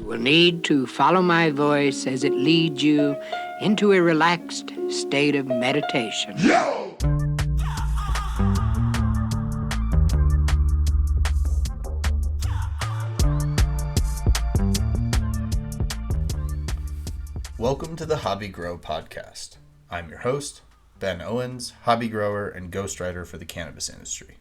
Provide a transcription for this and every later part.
will need to follow my voice as it leads you into a relaxed state of meditation. Welcome to the Hobby Grow podcast. I'm your host, Ben Owens, hobby grower and ghostwriter for the cannabis industry.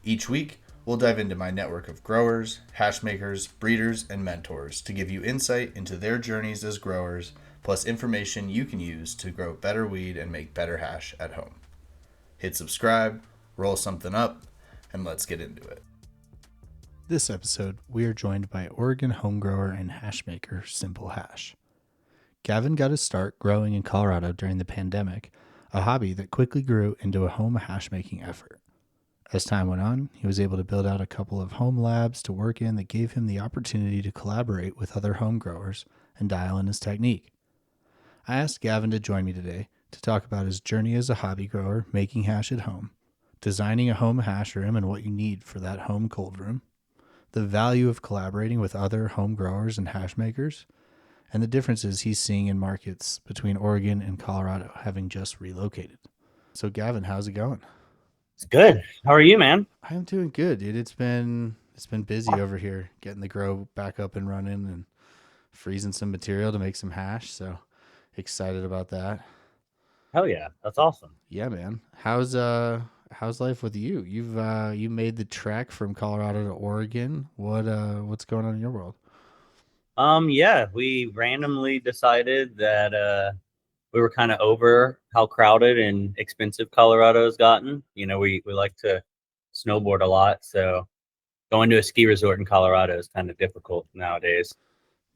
Each week, we'll dive into my network of growers, hash makers, breeders, and mentors to give you insight into their journeys as growers, plus information you can use to grow better weed and make better hash at home. Hit subscribe, roll something up, and let's get into it. This episode, we are joined by Oregon home grower and hash maker Simple Hash. Gavin got his start growing in Colorado during the pandemic, a hobby that quickly grew into a home hash making effort. As time went on, he was able to build out a couple of home labs to work in that gave him the opportunity to collaborate with other home growers and dial in his technique. I asked Gavin to join me today to talk about his journey as a hobby grower making hash at home, designing a home hash room and what you need for that home cold room, the value of collaborating with other home growers and hash makers, and the differences he's seeing in markets between Oregon and Colorado, having just relocated. So Gavin, how's it going? It's good. How are you, man? I'm doing good, dude. It's been busy over here, getting the grow back up and running and freezing some material to make some hash. So excited about that. Hell yeah, that's awesome. Yeah, man. How's life with you? You made the trek from Colorado to Oregon. What's going on in your world? Yeah, we randomly decided that we were kind of over how crowded and expensive Colorado's gotten. You know, we like to snowboard a lot, so going to a ski resort in Colorado is kind of difficult nowadays,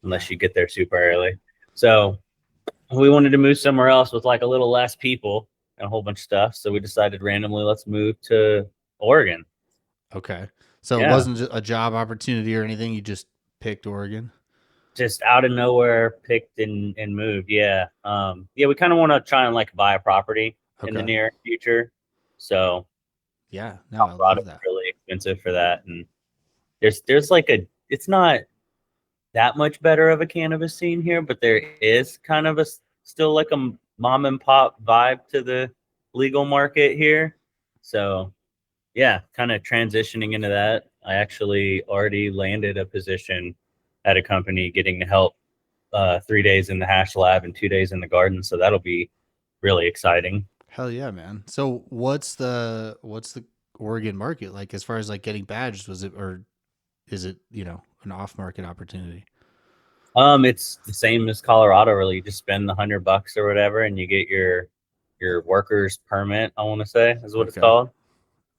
unless you get there super early. So we wanted to move somewhere else with like a little less people and a whole bunch of stuff. So we decided randomly, let's move to Oregon. Okay. So It wasn't a job opportunity or anything. You just picked Oregon? Just out of nowhere, picked and moved. Yeah. We kind of want to try and like buy a property in the near future. So yeah, no, I love that. Really expensive for that. And there's like it's not that much better of a cannabis scene here, but there is kind of still like a mom and pop vibe to the legal market here. So yeah, kind of transitioning into that. I actually already landed a position at a company getting to help 3 days in the hash lab and 2 days in the garden. So that'll be really exciting. Hell yeah, man. So what's the Oregon market like as far as like getting badged? Is it, an off market opportunity? It's the same as Colorado, really. You just spend the $100 or whatever and you get your worker's permit, I want to say is what it's called.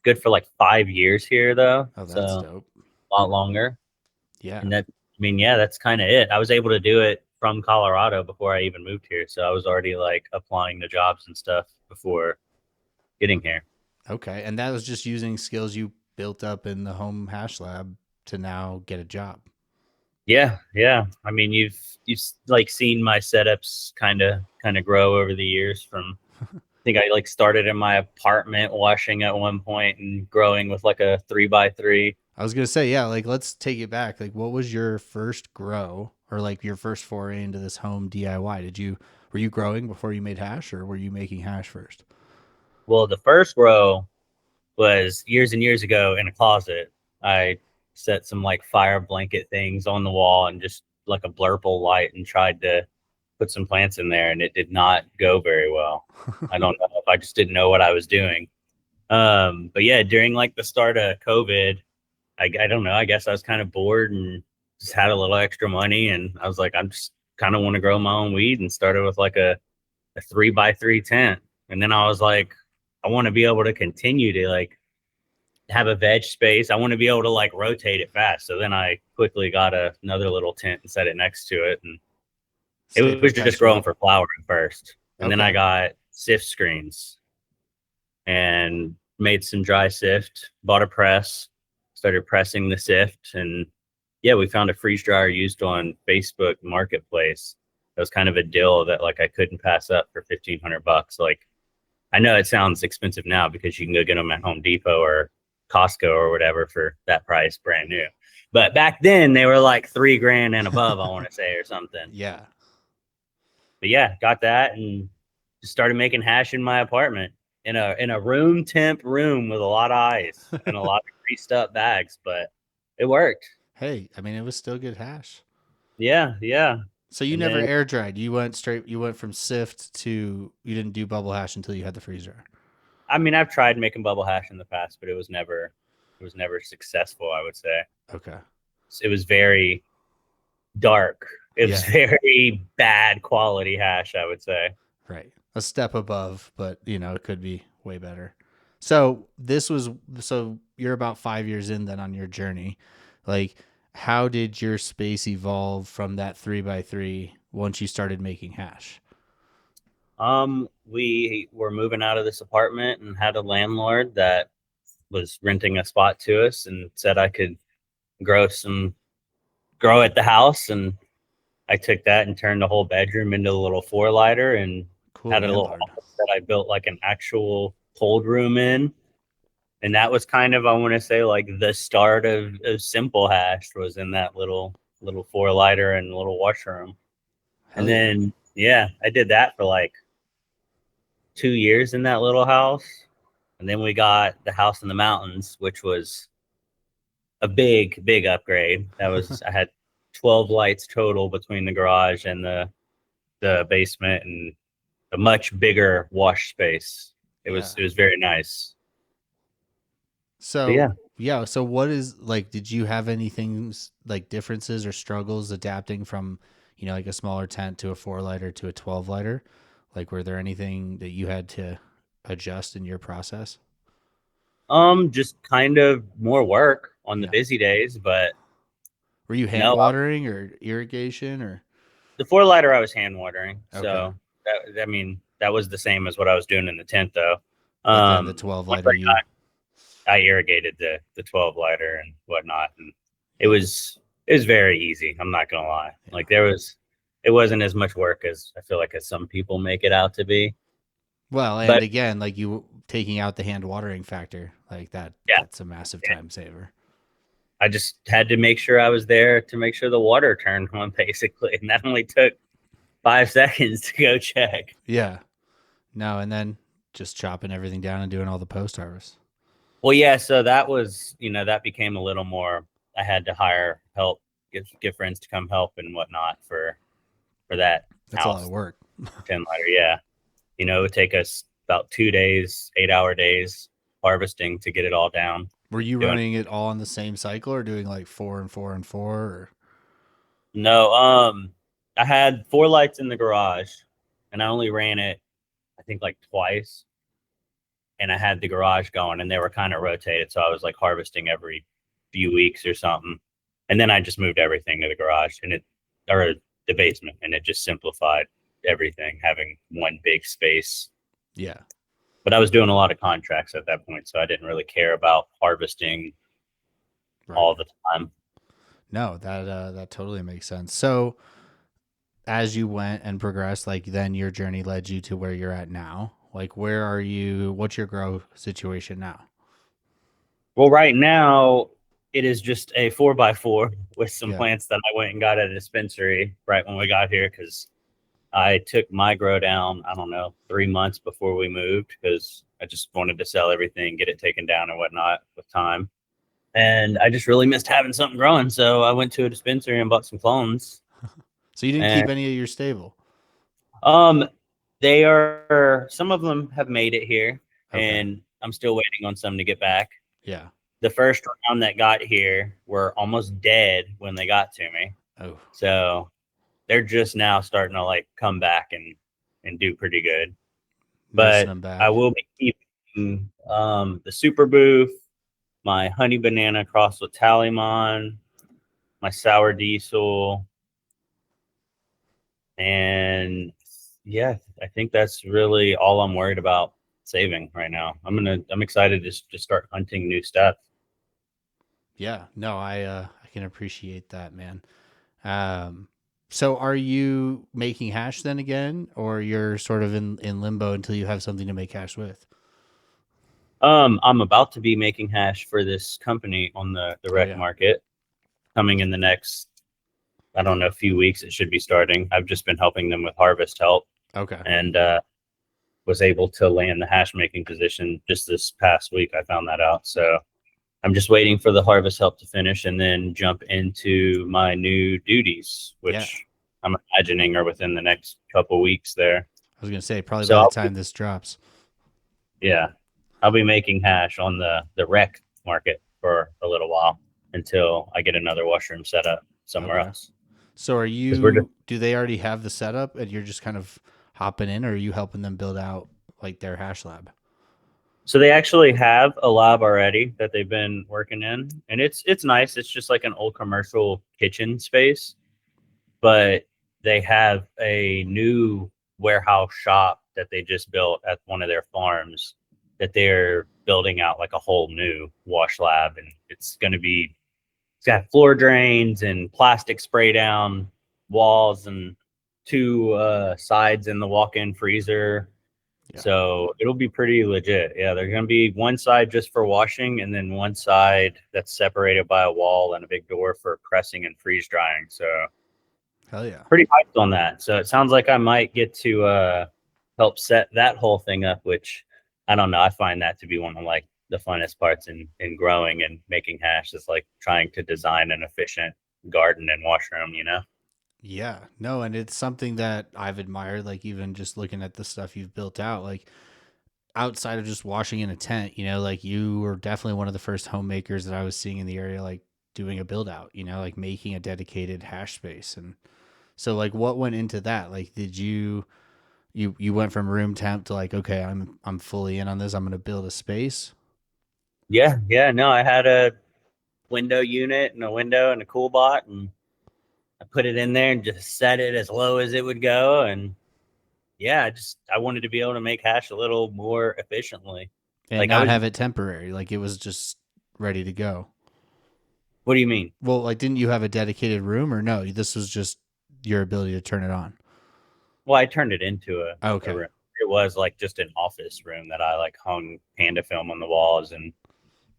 Good for like 5 years here though. Oh, that's dope. A lot longer. Yeah. And that's kind of it. I was able to do it from Colorado before I even moved here. So I was already like applying to jobs and stuff before getting here. Okay. And that was just using skills you built up in the home hash lab to now get a job. Yeah. Yeah. I mean, you've like seen my setups kind of grow over the years from, I think I like started in my apartment washing at one point and growing with like a 3x3. I was going to say, yeah, like let's take it back. Like what was your first grow or like your first foray into this home DIY? Were you growing before you made hash or were you making hash first? Well, the first grow was years and years ago in a closet. I set some like fire blanket things on the wall and just like a blurple light and tried to put some plants in there and it did not go very well. I don't know if I just didn't know what I was doing. But yeah, during like the start of COVID, I don't know. I guess I was kind of bored and just had a little extra money. And I was like, I'm just kind of want to grow my own weed and started with like a 3x3 tent. And then I was like, I want to be able to continue to like have a veg space. I want to be able to like rotate it fast. So then I quickly got another little tent and set it next to it. And it was just growing for flower at first. And then I got sift screens and made some dry sift, bought a press, started pressing the sift, and yeah, we found a freeze dryer used on Facebook Marketplace. That was kind of a deal that like I couldn't pass up for $1,500. Like I know it sounds expensive now because you can go get them at Home Depot or Costco or whatever for that price, brand new. But back then they were like $3,000 and above, I want to say, or something. Yeah. But yeah, got that and just started making hash in my apartment in a room temp room with a lot of ice and a lot of greased up bags, but it worked. Hey, I mean, it was still good hash. Yeah, yeah. So you And never then, air dried. You went straight. You went from sift to. You didn't do bubble hash until you had the freeze dryer. I mean, I've tried making bubble hash in the past, but it was never successful, I would say. Okay. It was very dark. It was Yeah. very bad quality hash, I would say. Right. A step above, but it could be way better. So so you're about 5 years in then on your journey. Like, how did your space evolve from that 3x3 once you started making hash? We were moving out of this apartment and had a landlord that was renting a spot to us and said I could grow at the house, and I took that and turned the whole bedroom into a little 4-lighter and Cool had a little landlord. office that I built like an actual cold room in. And that was kind of, I want to say, like the start of simple hash was in that little 4-lighter and little washroom. Hell And yeah. then yeah, I did that for like 2 years in that little house. And then we got the house in the mountains, which was a big upgrade. That was I had 12 lights total between the garage and the basement, and a much bigger wash space. It was very nice. But So yeah. yeah, so what is like did you have anything like differences or struggles adapting from, like a smaller tent to a 4-lighter to a 12-lighter? Like, were there anything that you had to adjust in your process? Just kind of more work on the Yeah. busy days, but Were you hand no, watering or irrigation or the 4-lighter I was hand watering. okay. So I mean, that was the same as what I was doing in the tent though. But then the Once 12-lighter you I irrigated the 12-lighter and whatnot, and it was very easy. I'm not gonna lie. yeah. Like it wasn't as much work as I feel like as some people make it out to be. Well, and But again, like you taking out the hand watering factor, like yeah, that's a massive time saver. I just had to make sure I was there to make sure the water turned on, basically, and that only took 5 seconds to go check. Yeah. No, and then just chopping everything down and doing all the post harvest. Well, yeah, so that was, that became a little more. I had to hire help, get friends to come help and whatnot for that That's a lot of house work. 10-lighter. Yeah, it would take us about 2 days, 8-hour days harvesting to get it all down. Were you Doing running it all on the same cycle or doing like 4 and 4 and 4 or no, I had 4 lights in the garage, and I only ran it, I think, like twice. And I had the garage going, and they were kind of rotated, so I was like harvesting every few weeks or something. And then I just moved everything to the garage or the basement, and it just simplified everything, having one big space. yeah. But I was doing a lot of contracts at that point, so I didn't really care about harvesting Right. all the time. No, that totally makes sense. So as you went and progressed, like then your journey led you to where you're at now. Like, where are you? What's your grow situation now? Well, right now it is just a 4x4 with some Yeah. plants that I went and got at a dispensary right when we got here, because I took my grow down, I don't know, 3 months before we moved, because I just wanted to sell everything, get it taken down and whatnot with time. And I just really missed having something growing. So I went to a dispensary and bought some clones. So you didn't And keep any of your stable. they are, some of them have made it here, Okay. and I'm still waiting on some to get back. Yeah. The first round that got here were almost dead when they got to me. Oh. So they're just now starting to like come back and do pretty good. Nursing But them back. I will be keeping the Super Booth, my Honey Banana crossed with Tallimon, my Sour Diesel, and yeah, I think that's really all I'm worried about saving right now. I'm excited to just start hunting new stuff. Yeah. No, I can appreciate that, man. So are you making hash then again, or you're sort of in limbo until you have something to make hash with? I'm about to be making hash for this company on the Oh rec yeah. market. coming in the next, I don't know, a few weeks. It should be starting. I've just been helping them with harvest help, Okay. and was able to land the hash making position just this past week. I found that out. So I'm just waiting for the harvest help to finish and then jump into my new duties, which I'm imagining are within the next couple weeks there. I was gonna say probably So by the time this drops. I'll be making hash on the rec market for a little while until I get another washroom set up somewhere Okay. else. So are 'Cause we're you? Do they already have the setup, and you're just kind of hopping in, or are you helping them build out like their hash lab? So they actually have a lab already that they've been working in, and it's nice. It's just like an old commercial kitchen space, but they have a new warehouse shop that they just built at one of their farms that they're building out like a whole new wash lab, and it's got floor drains and plastic spray down walls and two sides in the walk-in freezer. Yeah. So it'll be pretty legit. Yeah, there's going to be one side just for washing and then one side that's separated by a wall and a big door for pressing and freeze drying. So Hell yeah. pretty hyped on that. So it sounds like I might get to help set that whole thing up, which I don't know. I find that to be one of like the funnest parts in growing and making hash is like trying to design an efficient garden and washroom, you know? Yeah. No, and it's something that I've admired. Like even just looking at the stuff you've built out, like outside of just washing in a tent, like you were definitely one of the first homemakers that I was seeing in the area, like doing a build out. Like making a dedicated hash space. And so, like, what went into that? Like, did you went from room temp to like, okay, I'm fully in on this. I'm going to build a space. Yeah. Yeah. No, I had a window unit and a window and a cool bot, and I put it in there and just set it as low as it would go. And yeah, I wanted to be able to make hash a little more efficiently. And Like I not was, have it temporary. Like it was just ready to go. what do you mean? Well, like, didn't you have a dedicated room or no? This was just your ability to turn it on. Well, I turned it into a Okay. room. It was like just an office room that I like hung panda film on the walls, and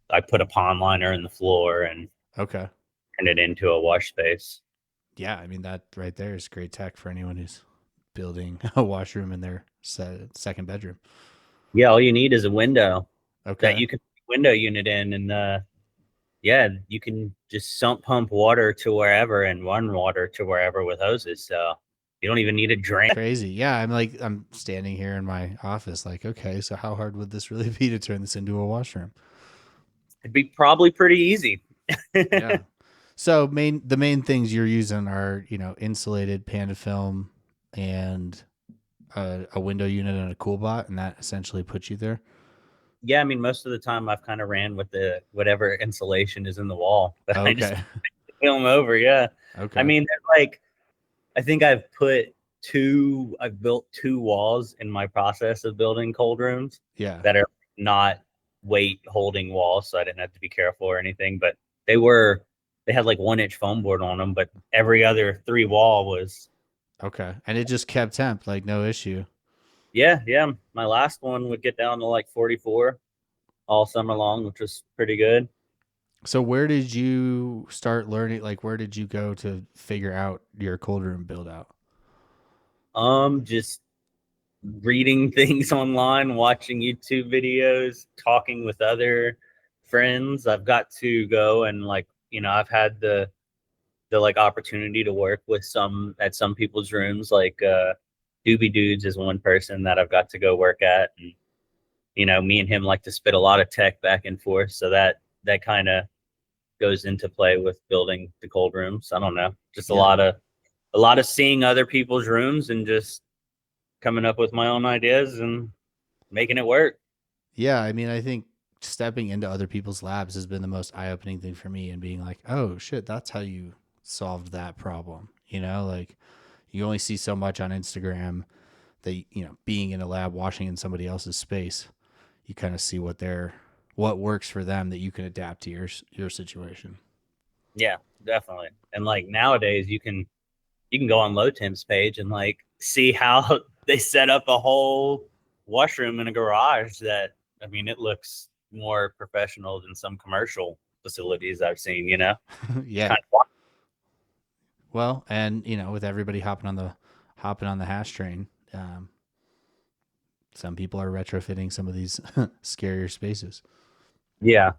I put a pond liner in the floor and Okay. turned it into a wash space. Yeah. I mean, that right there is great tech for anyone who's building a washroom in their second bedroom. Yeah, all you need is a window that Okay. you can window unit in, and yeah, you can just sump pump water to wherever and run water to wherever with hoses. So you don't even need a drain. Crazy. Yeah. I'm standing here in my office, like, okay, so how hard would this really be to turn this into a washroom? It'd be probably pretty easy. Yeah. So the main things you're using are, insulated panda film and a window unit and a cool bot, and that essentially puts you there. Yeah, I mean, most of the time I've kind of ran with the whatever insulation is in the wall, but I just Okay. film over. Yeah. I Okay. mean, like, I think I've built two walls in my process of building cold rooms Yeah. that are not weight holding walls. So I didn't have to be careful or anything, but they had like 1 inch foam board on them, but every other three wall was, Okay. And it just kept temp, like no issue. yeah. Yeah. My last one would get down to like 44 all summer long, which was pretty good. So where did you start learning? Like, where did you go to figure out your cold room build out? Just reading things online, watching YouTube videos, talking with other friends. I've got to go and like, I've had the like opportunity to work with at some people's rooms. Like Doobie Dudes is one person that I've got to go work at, and me and him like to spit a lot of tech back and forth. So that kind of goes into play with building the cold rooms. I don't know, just Yeah. a lot of seeing other people's rooms and just coming up with my own ideas and making it work. Yeah. I mean, I think stepping into other people's labs has been the most eye opening thing for me, and being like, oh shit, that's how you solved that problem. Like you only see so much on Instagram that, being in a lab, washing in somebody else's space, you kind of see what works for them that you can adapt to your situation. Yeah, definitely. And like nowadays you can go on Low Temp's page and like see how they set up a whole washroom in a garage that, I mean, it looks more professional than some commercial facilities I've seen, you know. It's Yeah. kind of Well, and with everybody hopping on the hash train, some people are retrofitting some of these scarier spaces. yeah.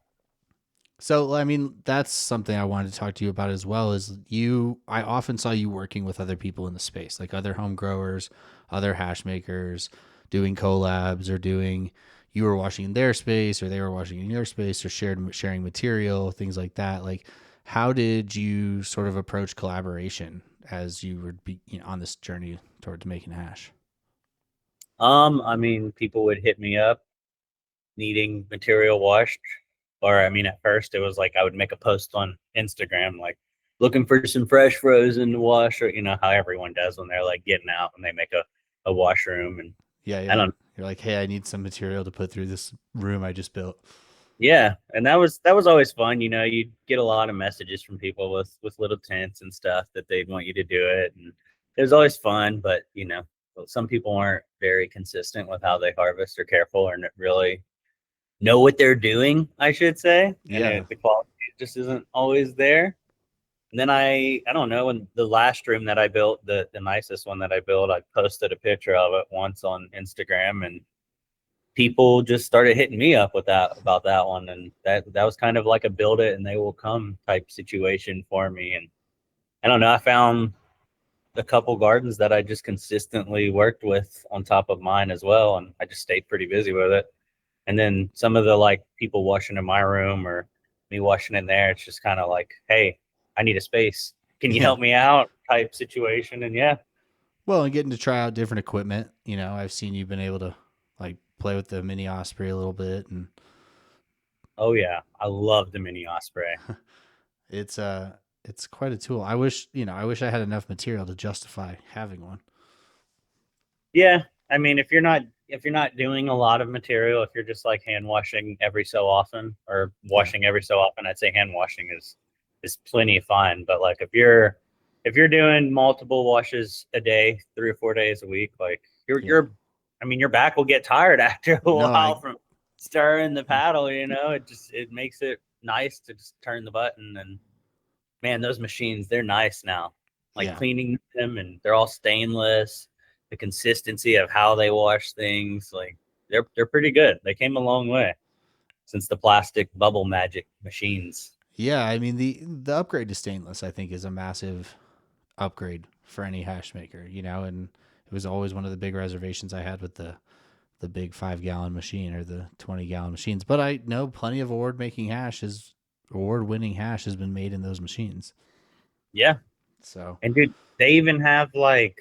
So, I mean, that's something I wanted to talk to you about as well. I often saw you working with other people in the space, like other home growers, other hash makers, doing collabs or you were washing in their space or they were washing in your space or sharing material, things like that. Like, how did you sort of approach collaboration as you were on this journey towards making hash? I mean, people would hit me up needing material washed. Or I mean, at first it was like I would make a post on Instagram, like looking for some fresh frozen to wash, or you know how everyone does when they're like getting out and they make a washroom. And Yeah, I yeah. don't, You're like, hey, I need some material to put through this room I just built. yeah, and that was always fun. You know, you'd get a lot of messages from people with little tents and stuff that they'd want you to do it, and it was always fun. But you know, some people aren't very consistent with how they harvest or careful or really know what they're doing, I should say, and Yeah. the quality just isn't always there. And then I don't know, in the last room that I built, the nicest one that I built, I posted a picture of it once on Instagram, and people just started hitting me up with that about that one, and that was kind of like a build it and they will come type situation for me. And I don't know, I found a couple gardens that I just consistently worked with on top of mine as well, and I just stayed pretty busy with it. And then some of the like people washing in my room or me washing in there, it's just kind of like, hey, I need a space. Can you Yeah. help me out? Type situation. And yeah, Well, and getting to try out different equipment, I've seen you've been able to like play with the mini Osprey a little bit, and oh yeah, I love the mini Osprey. it's it's quite a tool. I wish I had enough material to justify having one. Yeah, I mean, if you're not doing a lot of material, if you're just like hand washing every so often or Yeah. washing every so often, I'd say hand washing is plenty fine. But like if you're doing multiple washes a day, 3 or 4 days a week, like Yeah. I mean, your back will get tired after a No, while from stirring the paddle. You know, it makes it nice to just turn the button. And man, those machines, they're nice now. Like yeah. cleaning them, and they're all stainless. The consistency of how they wash things, like they're pretty good. They came a long way since the plastic bubble magic machines. Yeah, I mean the upgrade to stainless I think is a massive upgrade for any hash maker, and it was always one of the big reservations I had with the big 5 gallon machine or the 20 gallon machines. But I know plenty of award winning hash has been made in those machines. Yeah, So and dude, they even have like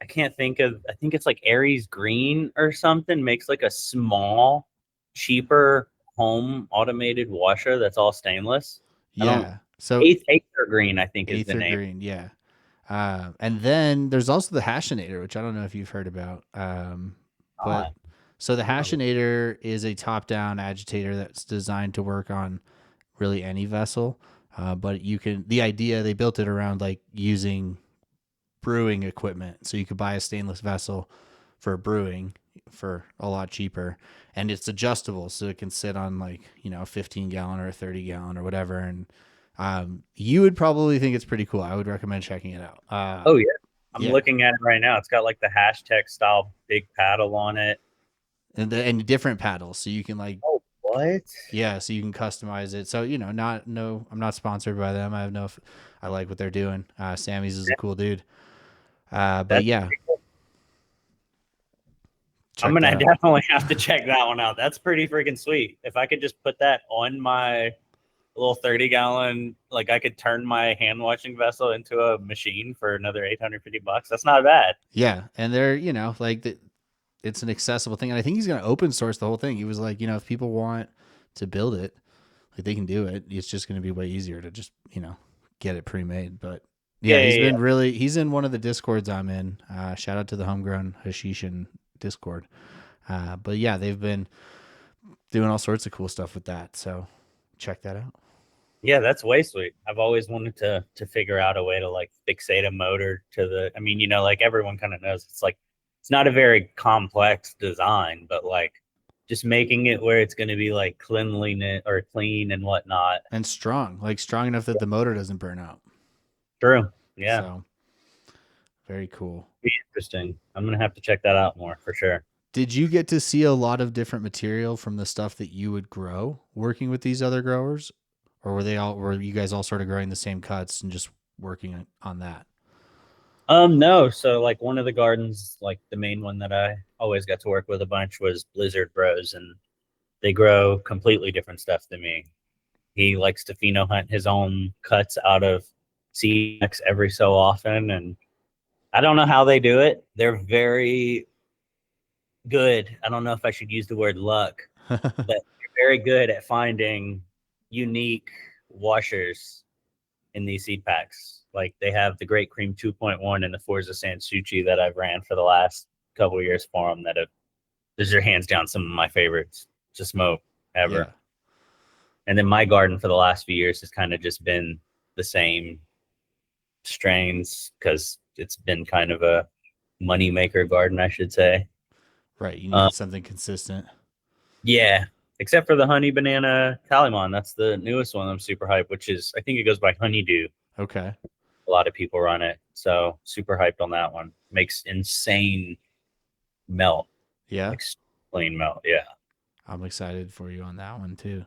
I can't think of. I think it's like Aries Green or something. Makes like a small, cheaper home automated washer that's all stainless. I don't. yeah. So Aether Green, I think, is the Aether name. Green, yeah. And then there's also the Hashinator, which I don't know if you've heard about. But Ah, so the I don't know. Hashinator is a top-down agitator that's designed to work on really any vessel. But the idea they built it around like using brewing equipment. So you could buy a stainless vessel for brewing for a lot cheaper, and it's adjustable, so it can sit on like a 15 gallon or a 30 gallon or whatever. And you would probably think it's pretty cool. I would recommend checking it out. Oh yeah, I'm Yeah, looking at it right now. It's got like the Hash Tek style big paddle on it. and different paddles, so you can like Oh, what? yeah, so you can customize it. So not no, I'm not sponsored by them. I have no, I like what they're doing. Sammy's is a cool dude. But That's yeah, I'm check gonna that out. definitely have to check that one out. That's pretty freaking sweet. If I could just put that on my little 30 gallon, like I could turn my hand washing vessel into a machine for another $850. That's not bad. Yeah, and they're like it's an accessible thing, and I think he's going to open source the whole thing. He was like, if people want to build it, like they can do it. It's just going to be way easier to just get it pre-made. But Yeah, yeah, yeah, yeah. he's in one of the discords I'm in. Shout out to the Homegrown Hashishin Discord. But yeah, they've been doing all sorts of cool stuff with that. So check that out. Yeah, that's way sweet. I've always wanted to figure out a way to like fixate a motor to the. I mean, like everyone kind of knows it's like it's not a very complex design, but like just making it where it's going to be like cleanliness or clean and whatnot. And strong, like strong enough that the motor doesn't burn out. True. Yeah. So very cool. Be interesting. I'm going to have to check that out more for sure. Did you get to see a lot of different material from the stuff that you would grow working with these other growers? Or were you guys all sort of growing the same cuts and just working on that? No. So like one of the gardens, like the main one that I always got to work with a bunch was Blizzard Bros, and they grow completely different stuff than me. He likes to pheno hunt his own cuts out of CX every so often, and I don't know how they do it. They're very good. I don't know if I should use the word luck, but they're very good at finding unique washers in these seed packs. Like they have the Great Cream 2.1 and the Forza Sansucci that I've ran for the last couple of years for them. These are hands down some of my favorites to smoke ever. Yeah. And then my garden for the last few years has kind of just been the same strains because it's been kind of a money maker garden, I should say. Right. You need something consistent. Yeah. Except for the honey banana Calimon. That's the newest one I'm super hyped, which is, I think it goes by Honeydew. Okay. A lot of people run it. So super hyped on that one. Makes insane melt. Yeah. Like plain melt. Yeah. I'm excited for you on that one too.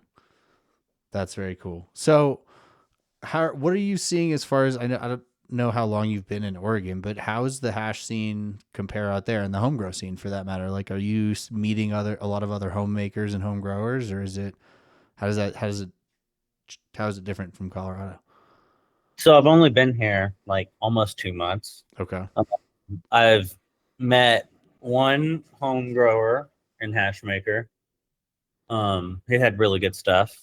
That's very cool. So what are you seeing as far as, I don't know how long you've been in Oregon, but how is the hash scene compare out there and the home grow scene for that matter? Like, are you meeting a lot of other homemakers and home growers, or is it, how is it different from Colorado? So I've only been here like almost 2 months. Okay. I've met one home grower and hash maker. He had really good stuff.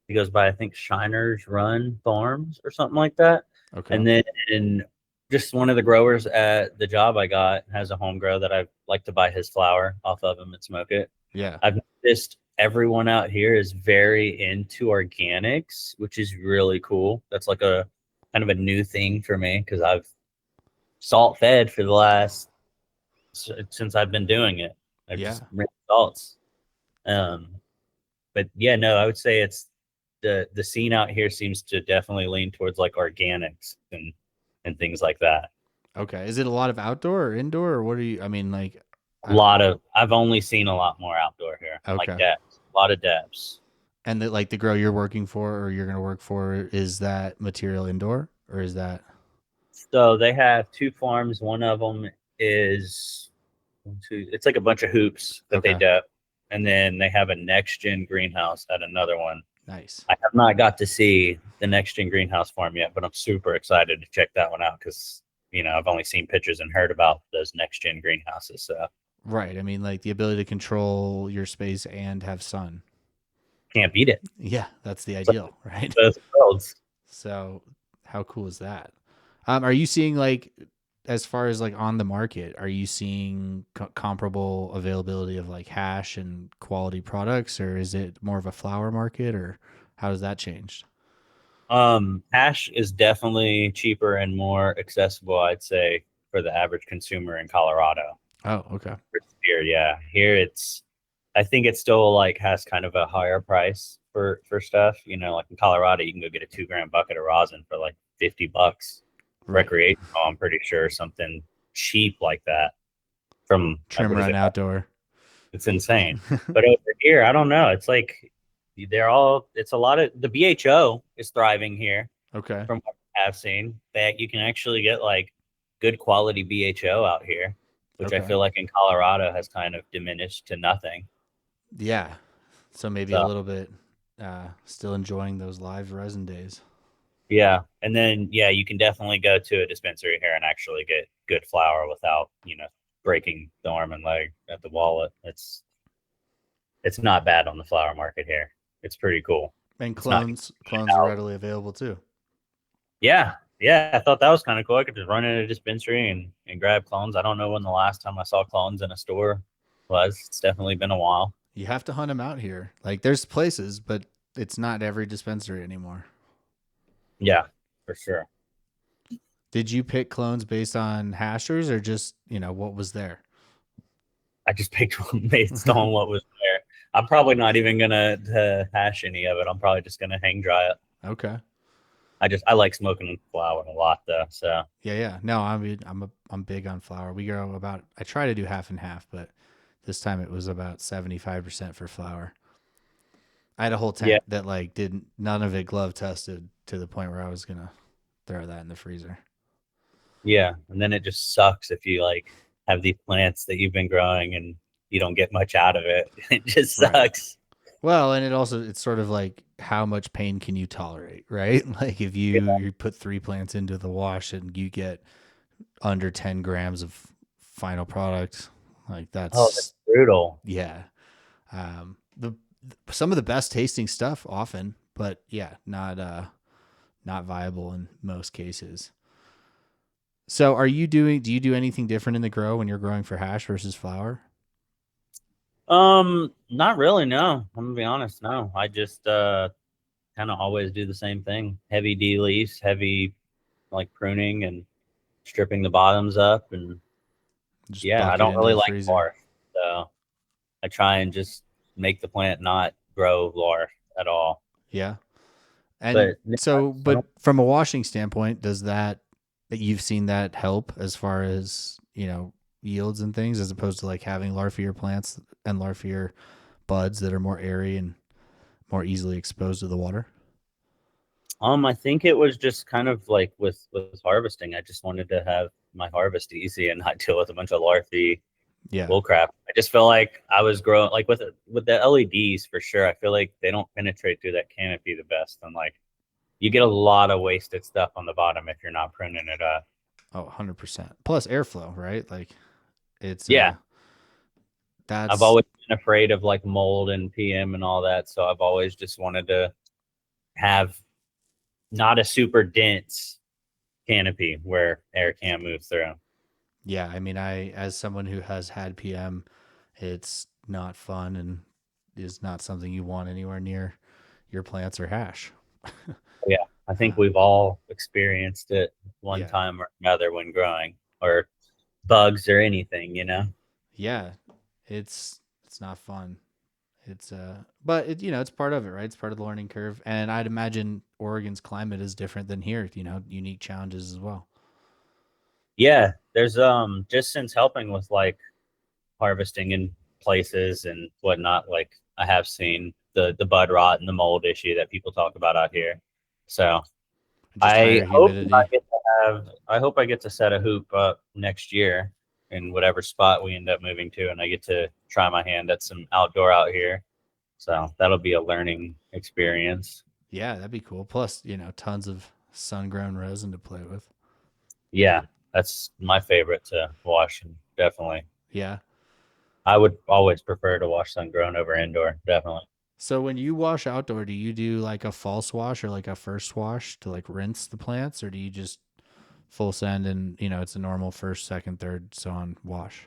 He goes by, I think, Shiner's Run Farms or something like that. Okay. And then just one of the growers at the job I got has a home grow that I like to buy his flower off of him and smoke it. Yeah. I've noticed everyone out here is very into organics, which is really cool. That's like a kind of a new thing for me because I've salt fed for the last since I've been doing it. I've just ran salts. But yeah, no, I would say it's the scene out here seems to definitely lean towards like organics and things like that. Okay. Is it a lot of outdoor or indoor, or what are you, I mean, like I've only seen a lot more outdoor here. Okay. Like depths, a lot of depths. And that, like, the grow you're working for or you're going to work for, is that material indoor, or is that? So they have two farms. One of them is it's like a bunch of hoops that they dep. And then they have a next gen greenhouse at another one. Nice. I have not got to see the next gen greenhouse farm yet, but I'm super excited to check that one out because, you know, I've only seen pictures and heard about those next gen greenhouses. So right. I mean, like the ability to control your space and have sun. Can't beat it. Yeah, that's the ideal, right? Those worlds. So how cool is that? Are you seeing, like, as far as like on the market, are you seeing comparable availability of like hash and quality products, or is it more of a flower market, or how does that change? Hash is definitely cheaper and more accessible, I'd say, for the average consumer in Colorado. Oh, okay. Here, yeah. Here I think it still like has kind of a higher price for stuff. You know, like in Colorado, you can go get a 2 gram bucket of rosin for like $50. Right. Recreational, I'm pretty sure something cheap like that from Trim Run Outdoor. It's insane. But over here, I don't know. It's like it's a lot of the BHO is thriving here. Okay. From what I've seen, that you can actually get like good quality BHO out here, which I feel like in Colorado has kind of diminished to nothing. Yeah. So maybe a little bit still enjoying those live resin days. Yeah. And then, yeah, you can definitely go to a dispensary here and actually get good flour without, you know, breaking the arm and leg at the wallet. It's not bad on the flower market here. It's pretty cool. And clones are readily available too. Yeah. Yeah. I thought that was kind of cool. I could just run in a dispensary and grab clones. I don't know when the last time I saw clones in a store was. It's definitely been a while. You have to hunt them out here. Like, there's places, but it's not every dispensary anymore. Yeah, for sure. Did you pick clones based on hashers, or just, you know, what was there? I just picked one based on what was there. I'm probably not even gonna hash any of it. I'm probably just gonna hang dry it. Okay. I like smoking flour a lot though. So Yeah. No, I'm big on flour. We grow about. I try to do half and half, but this time it was about 75% for flour. I had a whole yeah, tent that like didn't none of it glove tested to the point where I was gonna throw that in the freezer. yeah. And then it just sucks if you like have these plants that you've been growing and you don't get much out of it. It just Right. sucks. Well, and it's sort of like how much pain can you tolerate, right? Like if Yeah. you put 3 plants into the wash and you get under 10 grams of final product, like Oh, that's that's brutal. yeah. The some of the best tasting stuff often, but yeah, not viable in most cases. So do you do anything different in the grow when you're growing for hash versus flour? Not really, no. I'm gonna be honest, no. I just kind of always do the same thing. Heavy de-leaf, heavy like pruning and stripping the bottoms up, and Just yeah, I bucket don't into really the like freezer. larch. So I try and just make the plant not grow larch at all. Yeah. And But yeah, so, I but don't, from a washing standpoint, does that you've seen that help as far as, yields and things as opposed to like having larvier plants and larvier buds that are more airy and more easily exposed to the water? I think it was just kind of like with harvesting. I just wanted to have my harvest easy and not deal with a bunch of larvae Yeah. bull crap. I just feel like I was growing like with the LEDs for sure. I feel like they don't penetrate through that canopy the best, and like you get a lot of wasted stuff on the bottom if you're not pruning it up. Oh, 100%. Plus airflow, right? Like it's, Yeah, I've that's, always been afraid of like mold and PM and all that, so I've always just wanted to have not a super dense canopy where air can't move through. yeah. I mean, as someone who has had PM, it's not fun and is not something you want anywhere near your plants or hash. Yeah, I think Uh, we've all experienced it one yeah. time or another when growing, or bugs or anything. Yeah. It's not fun. It's but it's part of it, right? It's part of the learning curve. And I'd imagine Oregon's climate is different than here, unique challenges as well. Yeah, there's just since helping with like harvesting in places and whatnot, like I have seen the bud rot and the mold issue that people talk about out here. So Just higher humidity. I hope I get to set a hoop up next year in whatever spot we end up moving to, and I get to try my hand at some outdoor out here. So that'll be a learning experience. Yeah, that'd be cool. Plus, tons of sun-grown resin to play with. Yeah, that's my favorite to wash. Definitely. Yeah. I would always prefer to wash sun grown over indoor. Definitely. So when you wash outdoor, do you do like a false wash or like a first wash to like rinse the plants, or do you just full send and it's a normal first, second, third, so on wash?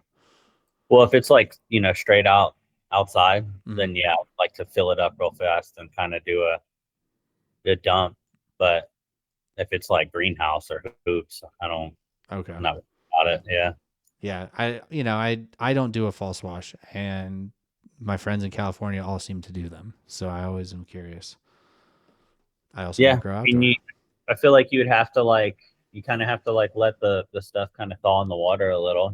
Well, if it's like, straight out outside, Mm-hmm. then yeah, I'd like to fill it up real fast and kind of do a dump. But if it's like greenhouse or hoops, Okay. I'm not about it. Yeah. Yeah, I don't do a false wash, and my friends in California all seem to do them. So I always am curious. I also Yeah. don't grow I mean, outdoor. I feel like you'd have to like, you kind of have to like let the stuff kind of thaw in the water a little,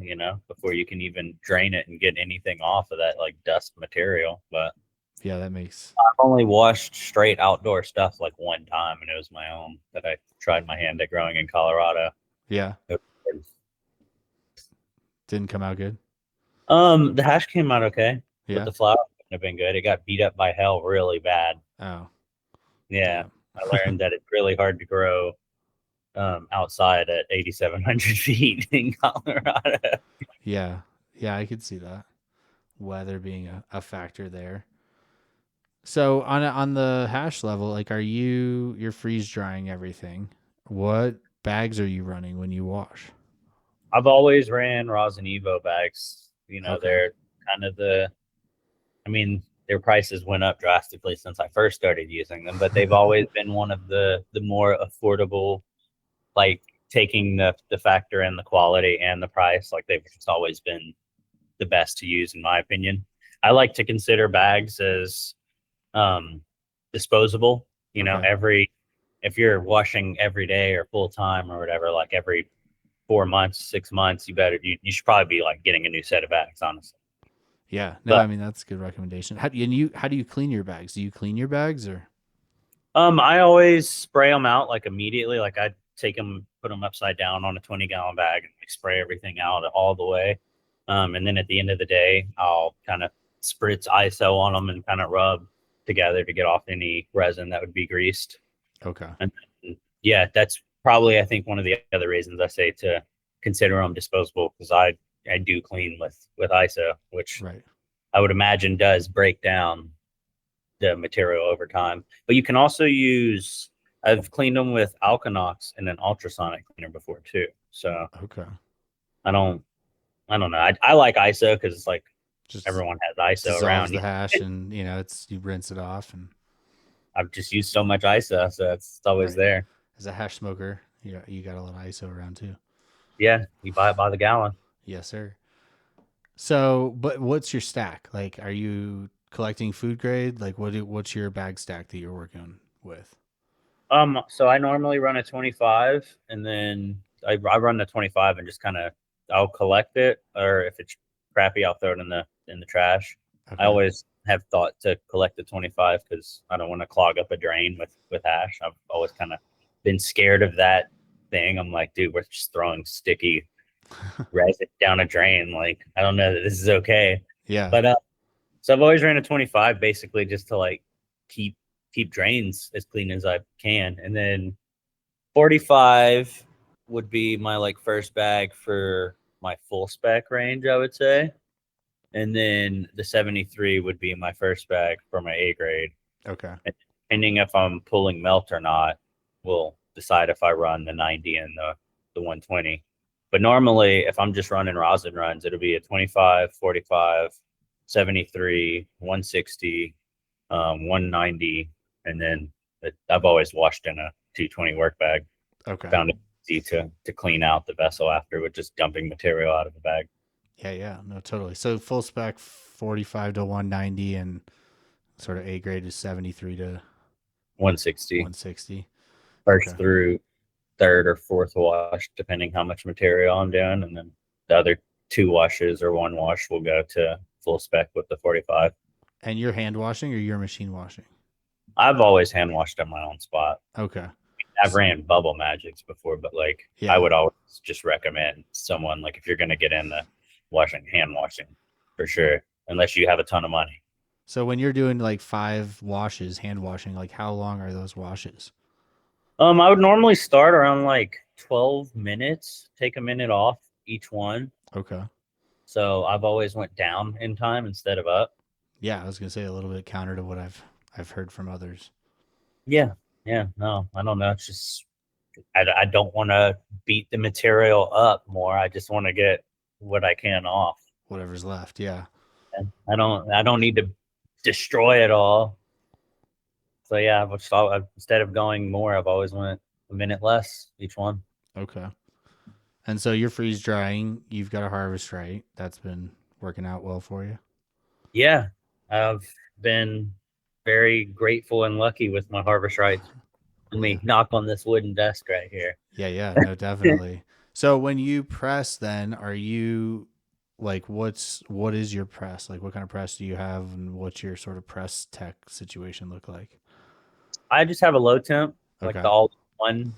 before you can even drain it and get anything off of that like dust material. But Yeah, that makes I've only washed straight outdoor stuff like one time, and it was my own that I tried my hand at growing in Colorado. yeah, didn't come out good. The hash came out okay, but Yeah. the flower wouldn't have been good. It got beat up by hell really bad. Oh, Yeah, damn. I learned that it's really hard to grow outside at 8,700 feet in Colorado. Yeah, yeah, I could see that. Weather being a factor there. So on the hash level, like, you're freeze drying everything? What bags are you running when you wash? I've always ran Rosin Evo bags. Okay. They're kind of I mean, their prices went up drastically since I first started using them, but they've always been one of the more affordable, like taking the factor and the quality and the price. Like they've just always been the best to use in my opinion. I like to consider bags as disposable. Okay. If you're washing every day or full time or whatever, like every 4 months, 6 months, you should probably be like getting a new set of bags, honestly. Yeah. No, I But mean that's a good recommendation. How do you clean your bags? Do you clean your bags or? I always spray them out like immediately. Like I take them, put them upside down on a 20-gallon bag, and like, spray everything out all the way. And then at the end of the day, I'll kind of spritz ISO on them and kind of rub together to get off any resin that would be greased. Okay. And then, yeah, that's probably I think one of the other reasons I say to consider them disposable, because I do clean with ISO, which Right. I would imagine does break down the material over time. But you can also use, I've cleaned them with Alkanox and an ultrasonic cleaner before too. So Okay. I don't I don't know. I like ISO because it's like Just everyone has ISO dissolves around. the hash and you rinse it off and I've just used so much ISO, so it's always right. there. As a hash smoker, you got a lot of ISO around too. Yeah, you buy it by the gallon. Yes, sir. So, but what's your stack? Like, are you collecting food grade? Like, what's your bag stack that you're working with? So I normally run a 25, and then I run the 25 and just kind of I'll collect it, or if it's crappy, I'll throw it in the trash. I Okay. always have thought to collect the 25 because I don't want to clog up a drain with hash. I've always kind of been scared of that thing. I'm like, dude, we're just throwing sticky resin down a drain. Like, I don't know that this is okay. Yeah. But so I've always ran a 25 basically just to like keep keep drains as clean as I can. And then 45 would be my like first bag for my full spec range, I would say. And then the 73 would be my first bag for my A grade. Okay. And depending if I'm pulling melt or not, will decide if I run the 90 and the 120. But normally, if I'm just running rosin runs, it'll be a 25, 45, 73, 160, 190, and then I've always washed in a 220 work bag. Okay. Found it easy to clean out the vessel after with just dumping material out of the bag. Yeah. Yeah. No, totally. So full spec 45 to 190 and sort of A grade is 73 to 160, 160. first Okay. through third or fourth wash, depending how much material I'm doing, and then the other two washes or one wash will go to full spec with the 45. And you're hand washing or you're machine washing? I've always hand washed at my own spot. Okay. I've ran Bubble Magics before, but like I Yeah. would always just recommend someone like if you're gonna get into hand washing for sure, unless you have a ton of money. So when you're doing like 5 washes, hand washing, like how long are those washes? I would normally start around like 12 minutes, take a minute off each one. Okay. So I've always went down in time instead of up. Yeah, I was gonna say a little bit counter to what I've heard from others. Yeah, yeah, no, I don't know. It's just I don't want to beat the material up more. I just want to get what I can off. Whatever's left. Yeah. And I don't need to destroy it all. So yeah, instead of going more, I've always went a minute less each one. Okay. And so you're freeze drying. You've got a harvest right. That's been working out well for you. Yeah, I've been very grateful and lucky with my harvest rights. Let Yeah. me knock on this wooden desk right here. Yeah. Yeah. No, definitely. So when you press, then are you like what is your press? Like what kind of press do you have, and what's your sort of press tech situation look like? I just have a low temp, like Okay. the all one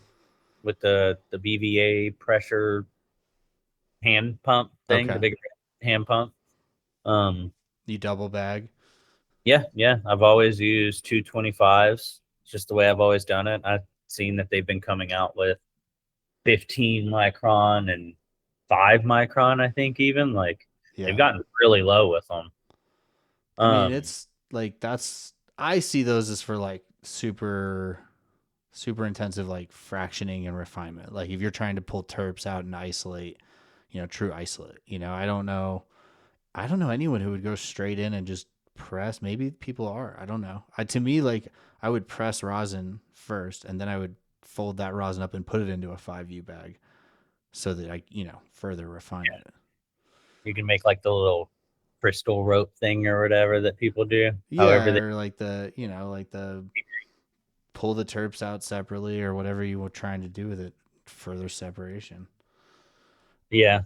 with the BVA pressure hand pump thing, the Okay. big hand pump. Um, You double bag. yeah, yeah. I've always used 225s. It's just the way I've always done it. I've seen that they've been coming out with 15 micron and 5 micron, I think even like they've Yeah. gotten really low with them. I mean, Um, it's like I see those as for like super intensive like fractioning and refinement. Like if you're trying to pull terps out and isolate, true isolate. I don't know anyone who would go straight in and just press. Maybe people are. I don't know. To me, like I would press rosin first, and then I would fold that rosin up and put it into a 5U bag so that I further refine yeah, it. you can make like the little crystal rope thing or whatever that people do. Yeah, or like the pull the terps out separately or whatever you were trying to do with it, further separation. Yeah.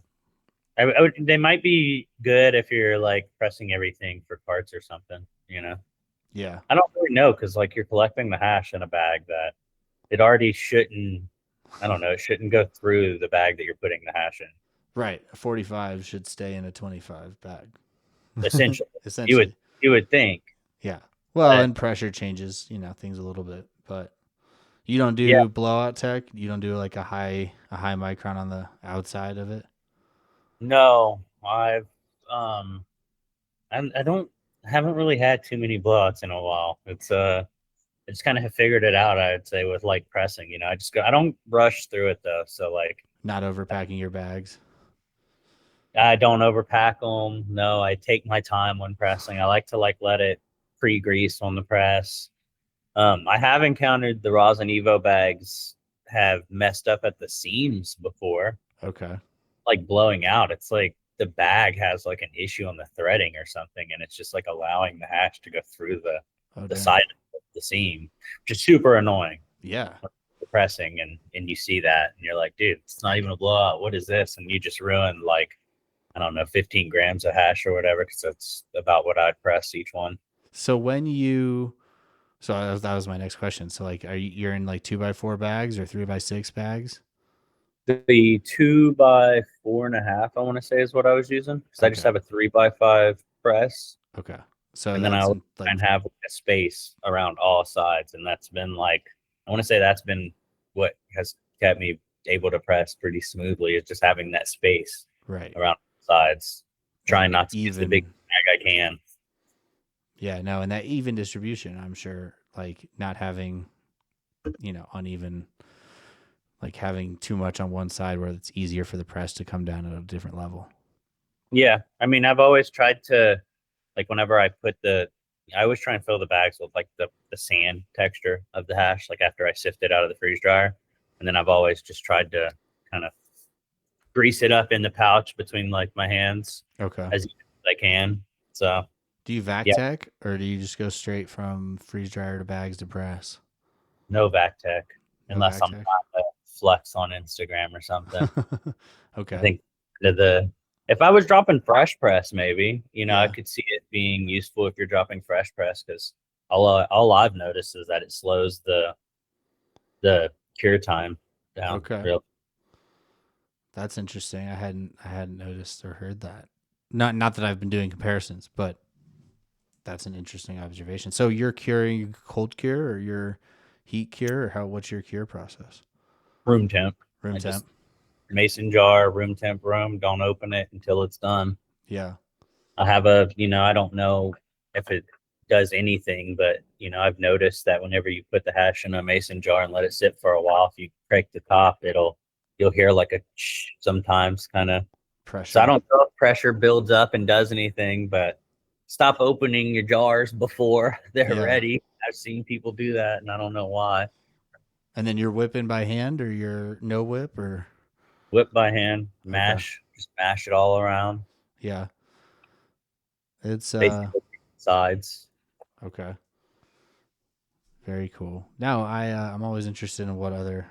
They might be good if you're like pressing everything for parts or something, you know? Yeah. I don't really know because like you're collecting the hash in a bag that it already shouldn't, I don't know, it shouldn't go through the bag that you're putting the hash in. Right. A 45 should stay in a 25 bag. Essentially, Essentially. you would think. Yeah. Well, But and pressure changes, things a little bit, but you don't yeah, do blowout tech. You don't do like a high micron on the outside of it. no, I don't haven't really had too many blowouts in a while. I just kind of have figured it out. I'd say with like pressing, I don't rush through it though. So like Not overpacking your bags. I don't overpack them. No, I take my time when pressing. I like to like let it pre-grease on the press. I have encountered the rosin Evo bags have messed up at the seams before, Okay. like blowing out. It's like the bag has like an issue on the threading or something, and it's just like allowing the hash to go through Oh, the damn. side of the seam, which is super annoying. Yeah. Pressing and you see that and you're like, dude, it's not even a blowout. What is this? And you just ruined like, I don't know, 15 grams of hash or whatever, because that's about what I'd press each one. So that was my next question. So like, you're in like 2x4 bags or 3x6 bags? The 2x4.5, I want to say, is what I was using, because I just Okay. have a 3x5 press, Okay. So and then that's I like, and have a space around all sides, and that's been like, I want to say that's been what has kept me able to press pretty smoothly, is just having that space right. around sides, trying And not to use the big bag I can. Yeah, no, and that even distribution, I'm sure, like not having, uneven, like having too much on one side where it's easier for the press to come down at a different level. Yeah, I mean, I've always tried to, like, whenever I always try and fill the bags with like the sand texture of the hash, like after I sift it out of the freeze dryer, and then I've always just tried to kind of grease it up in the pouch between like my hands Okay. as I can. So Do you vac yeah, tech or do you just go straight from freeze dryer to bags to press? no vac tech No unless vac I'm tech. trying to flex on Instagram or something. I Okay. think if I was dropping fresh press, maybe, I Yeah. could see it being useful if you're dropping fresh press, because all I've noticed is that it slows the cure time down. Okay. Real. That's interesting. I hadn't noticed or heard that. Not that I've been doing comparisons, but that's an interesting observation. So you're curing cold cure or your heat cure, or what's your cure process? Room temp. Room I just temp. mason jar, room temp room. Don't open it until it's done. Yeah. I have I don't know if it does anything, but I've noticed that whenever you put the hash in a mason jar and let it sit for a while, if you crank the top, you'll hear like a sometimes kind of. So I Pressure. don't know if pressure builds up and does anything, but stop opening your jars before they're Yeah. ready. I've seen people do that, and I don't know why. And then you're whipping by hand or you're no whip or Whip by hand, okay. just mash it all around. Yeah. It's Basically, sides. okay. Very cool. Now I'm always interested in what other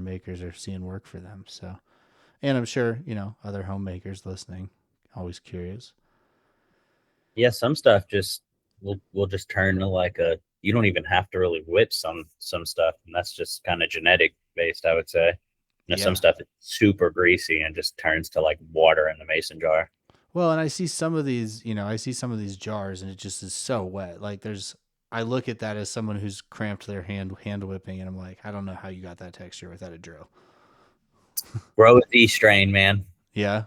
makers are seeing work for them. So, and I'm sure, other homemakers listening, always curious. Yeah, some stuff just will just turn to like a. You don't even have to really whip some stuff, and that's just kind of genetic based, I would say. Some Yeah. stuff is super greasy and just turns to like water in the mason jar. Well, and I see some of these, jars and it just is so wet. Like I look at that as someone who's cramped their hand whipping and I'm like, I don't know how you got that texture without a drill. Rosy strain, man. Yeah.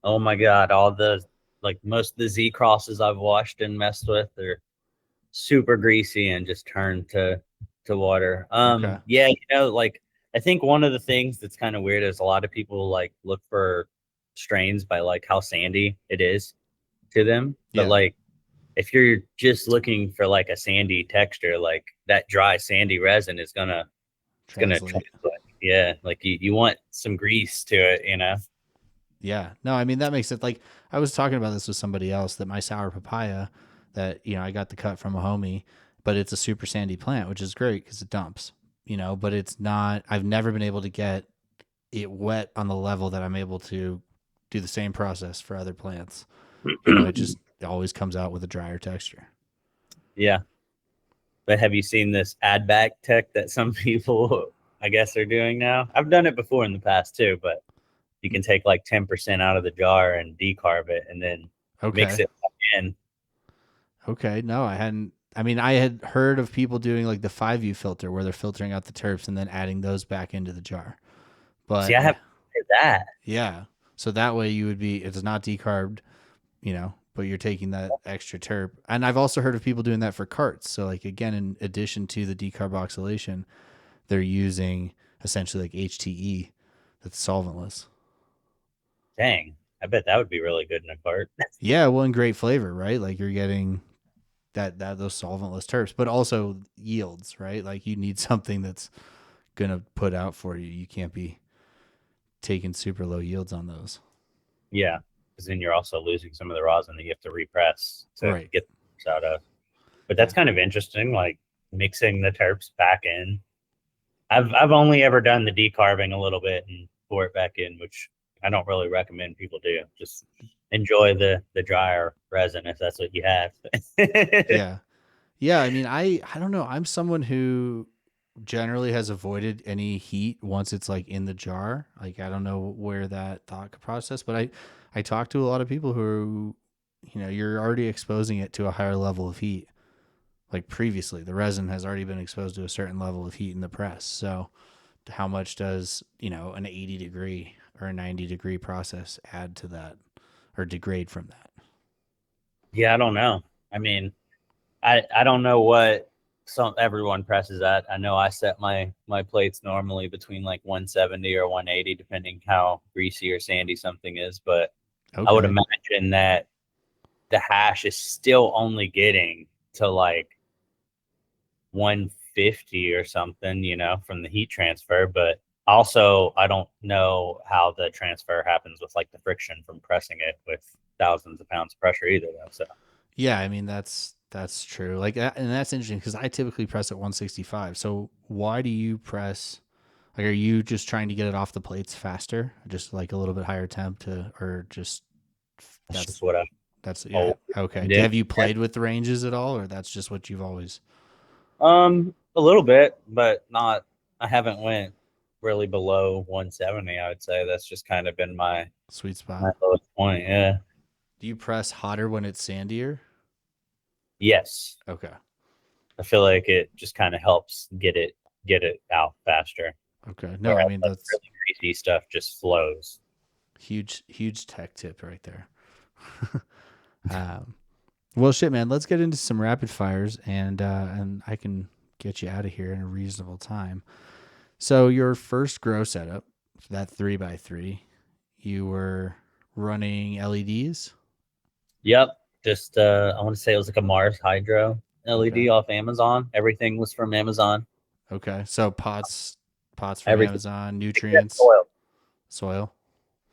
Oh my God, all the like most of the Z crosses I've washed and messed with are super greasy and just turn to water. Okay. Yeah, like I think one of the things that's kind of weird is a lot of people like look for strains by like how sandy it is to them. But Yeah. like if you're just looking for like a sandy texture, like that dry sandy resin is gonna Translate. translate. Yeah, like you want some grease to it. Yeah. No, I mean, that makes it like I was talking about this with somebody else that my sour papaya that, I got the cut from a homie, but it's a super sandy plant, which is great because it dumps, but it's not, I've never been able to get it wet on the level that I'm able to do the same process for other plants. It always comes out with a drier texture. Yeah. But have you seen this add back tech that some people, I guess, are doing now? I've done it before in the past too, but you can take like 10% out of the jar and decarb it and then mix Okay. it back in. Okay. No, I hadn't. I mean, I had heard of people doing like the 5U filter where they're filtering out the terps and then adding those back into the jar. See, But I haven't did that. yeah. So that way it's not decarbed, but you're taking that extra terp. And I've also heard of people doing that for carts. So like again, in addition to the decarboxylation, they're using essentially like HTE that's solventless. Dang. I bet that would be really good in a cart. Yeah, well, and great flavor, right? Like you're getting that those solventless terps, but also yields, right? Like you need something that's gonna put out for you. You can't be taking super low yields on those. Yeah. Because then you're also losing some of the rosin that you have to repress to Right. get the terps out of. But that's kind of interesting, like mixing the terps back in. I've only ever done the decarbing a little bit and pour it back in, which I don't really recommend people do. Just enjoy the drier resin if that's what you have. Yeah. Yeah, I mean, I don't know. I'm someone who generally has avoided any heat once it's like in the jar. Like I don't know where that thought process, but I talk to a lot of people who you're already exposing it to a higher level of heat. Like previously, the resin has already been exposed to a certain level of heat in the press. So how much does, an 80-degree or a 90-degree process add to that or degrade from that? Yeah, I don't know. I mean, I don't know what everyone presses at. I know I set my plates normally between like 170 or 180, depending how greasy or sandy something is. But I would Okay. imagine that the hash is still only getting to like 150 or something, from the heat transfer. But also, I don't know how the transfer happens with like the friction from pressing it with thousands of pounds of pressure either, though. So Yeah, I mean that's true. Like and that's interesting because I typically press at 165. So why do you press? Like, are you just trying to get it off the plates faster, just like a little bit higher temp or just that's that's just what I yeah, always okay. did. Have you played with the ranges at all, or that's just what you've always? A little bit, but not. I haven't went really below 170. I would say that's just kind of been Sweet spot. my lowest point. Yeah. Do you press hotter when it's sandier? Yes. Okay. I feel like it just kind of helps get it out faster. Okay. No, I Whereas mean like that's really greasy stuff just flows. huge tech tip right there. um, well, shit, man. Let's get into some rapid fires, and I can get you out of here in a reasonable time. So your first grow setup, that 3x3, you were running LEDs. Yep. Just I want to say it was like a Mars Hydro LED Okay. off Amazon. Everything was from Amazon. Okay. So pots from Everything Amazon, except nutrients, soil. soil.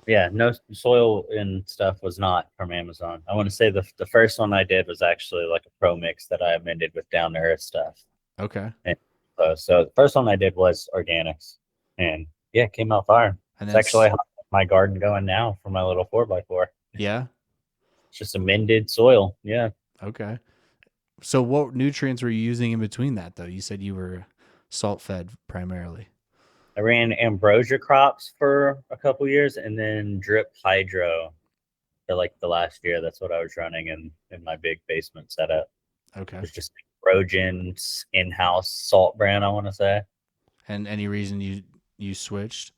Yeah, no soil and stuff was not from Amazon. I want to say the first one I did was actually like a pro mix that I amended with down to earth stuff. Okay. And so the first one I did was organics, and yeah, it came out fire. And It's then actually my garden going now for my little 4x4. yeah. It's just amended soil. Yeah. Okay. So what nutrients were you using in between that though? You said you were salt fed primarily. I ran ambrosia crops for a couple years and then drip hydro for like the last year. That's what I was running in my big basement setup. It Okay. was just Rojan's in-house salt brand, I want to say. And any reason you switched?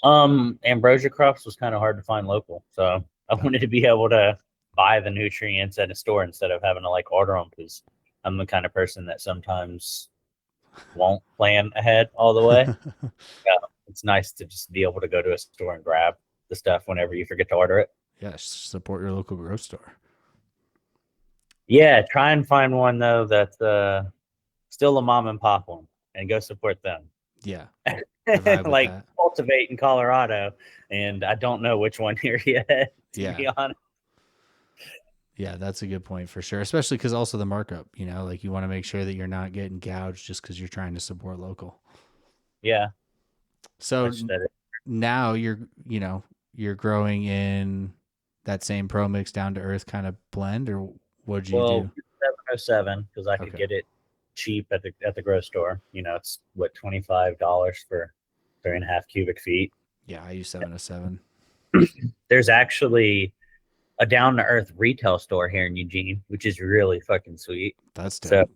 Ambrosia crops was kind of hard to find local, so I wanted to be able to buy the nutrients at a store instead of having to like order them because I'm the kind of person that sometimes won't plan ahead all the way. Yeah, it's nice to just be able to go to a store and grab the stuff whenever you forget to order it. Yes, support your local grocery store. Yeah, try and find one though that's still a mom and pop one, and go support them. Yeah. I vibe with like that. cultivate in Colorado, and I don't know which one here yet. To Yeah. be honest, Yeah, that's a good point for sure. Especially because also the markup, like you want to make sure that you're not getting gouged just because you're trying to support local. yeah, So much better. now you're growing in that same pro mix down to earth kind of blend, or what'd you Well, do? 707 because I could Okay. get it cheap at the grocery store. It's what $25 for 3.5 cubic feet. Yeah, I use 707. There's actually a down to earth retail store here in Eugene, which is really fucking sweet. That's So dope.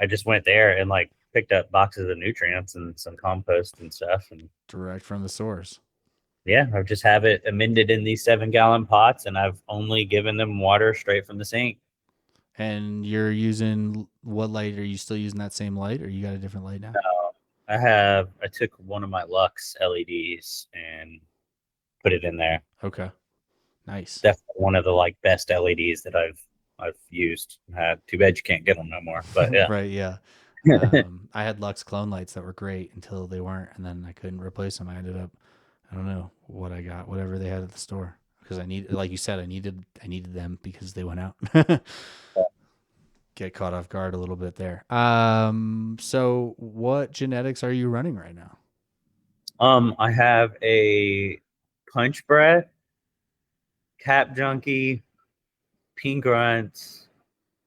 I just went there and like picked up boxes of nutrients and some compost and stuff. And Direct from the source. yeah, I just have it amended in these 7-gallon pots, and I've only given them water straight from the sink. And you're using what light? Are you still using that same light, or you got a different light now? I took one of my Lux LEDs and put it in there. Okay. Nice. Definitely one of the like best LEDs that I've used. Too bad you can't get them no more. But yeah, Right. Yeah. I had Lux clone lights that were great until they weren't, and then I couldn't replace them. I ended up, I don't know what I got, whatever they had at the store, because like you said, I needed them because they went out. Get caught off guard a little bit there. So what genetics are you running right now? I have a punch breath, cap junkie, pink grunts,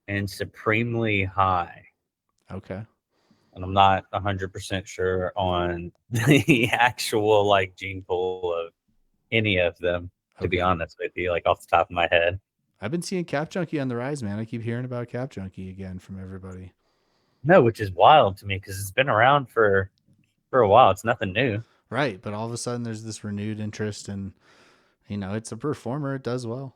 and supremely high. Okay. And I'm not 100% sure on the actual like gene pool of any of them, to be Okay. honest with you, like off the top of my head. I've been seeing Cap Junkie on the rise, man. I keep hearing about Cap Junkie again from everybody. No, which is wild to me because it's been around for a while. It's nothing new. Right, but all of a sudden there's this renewed interest, and it's a performer. It does well.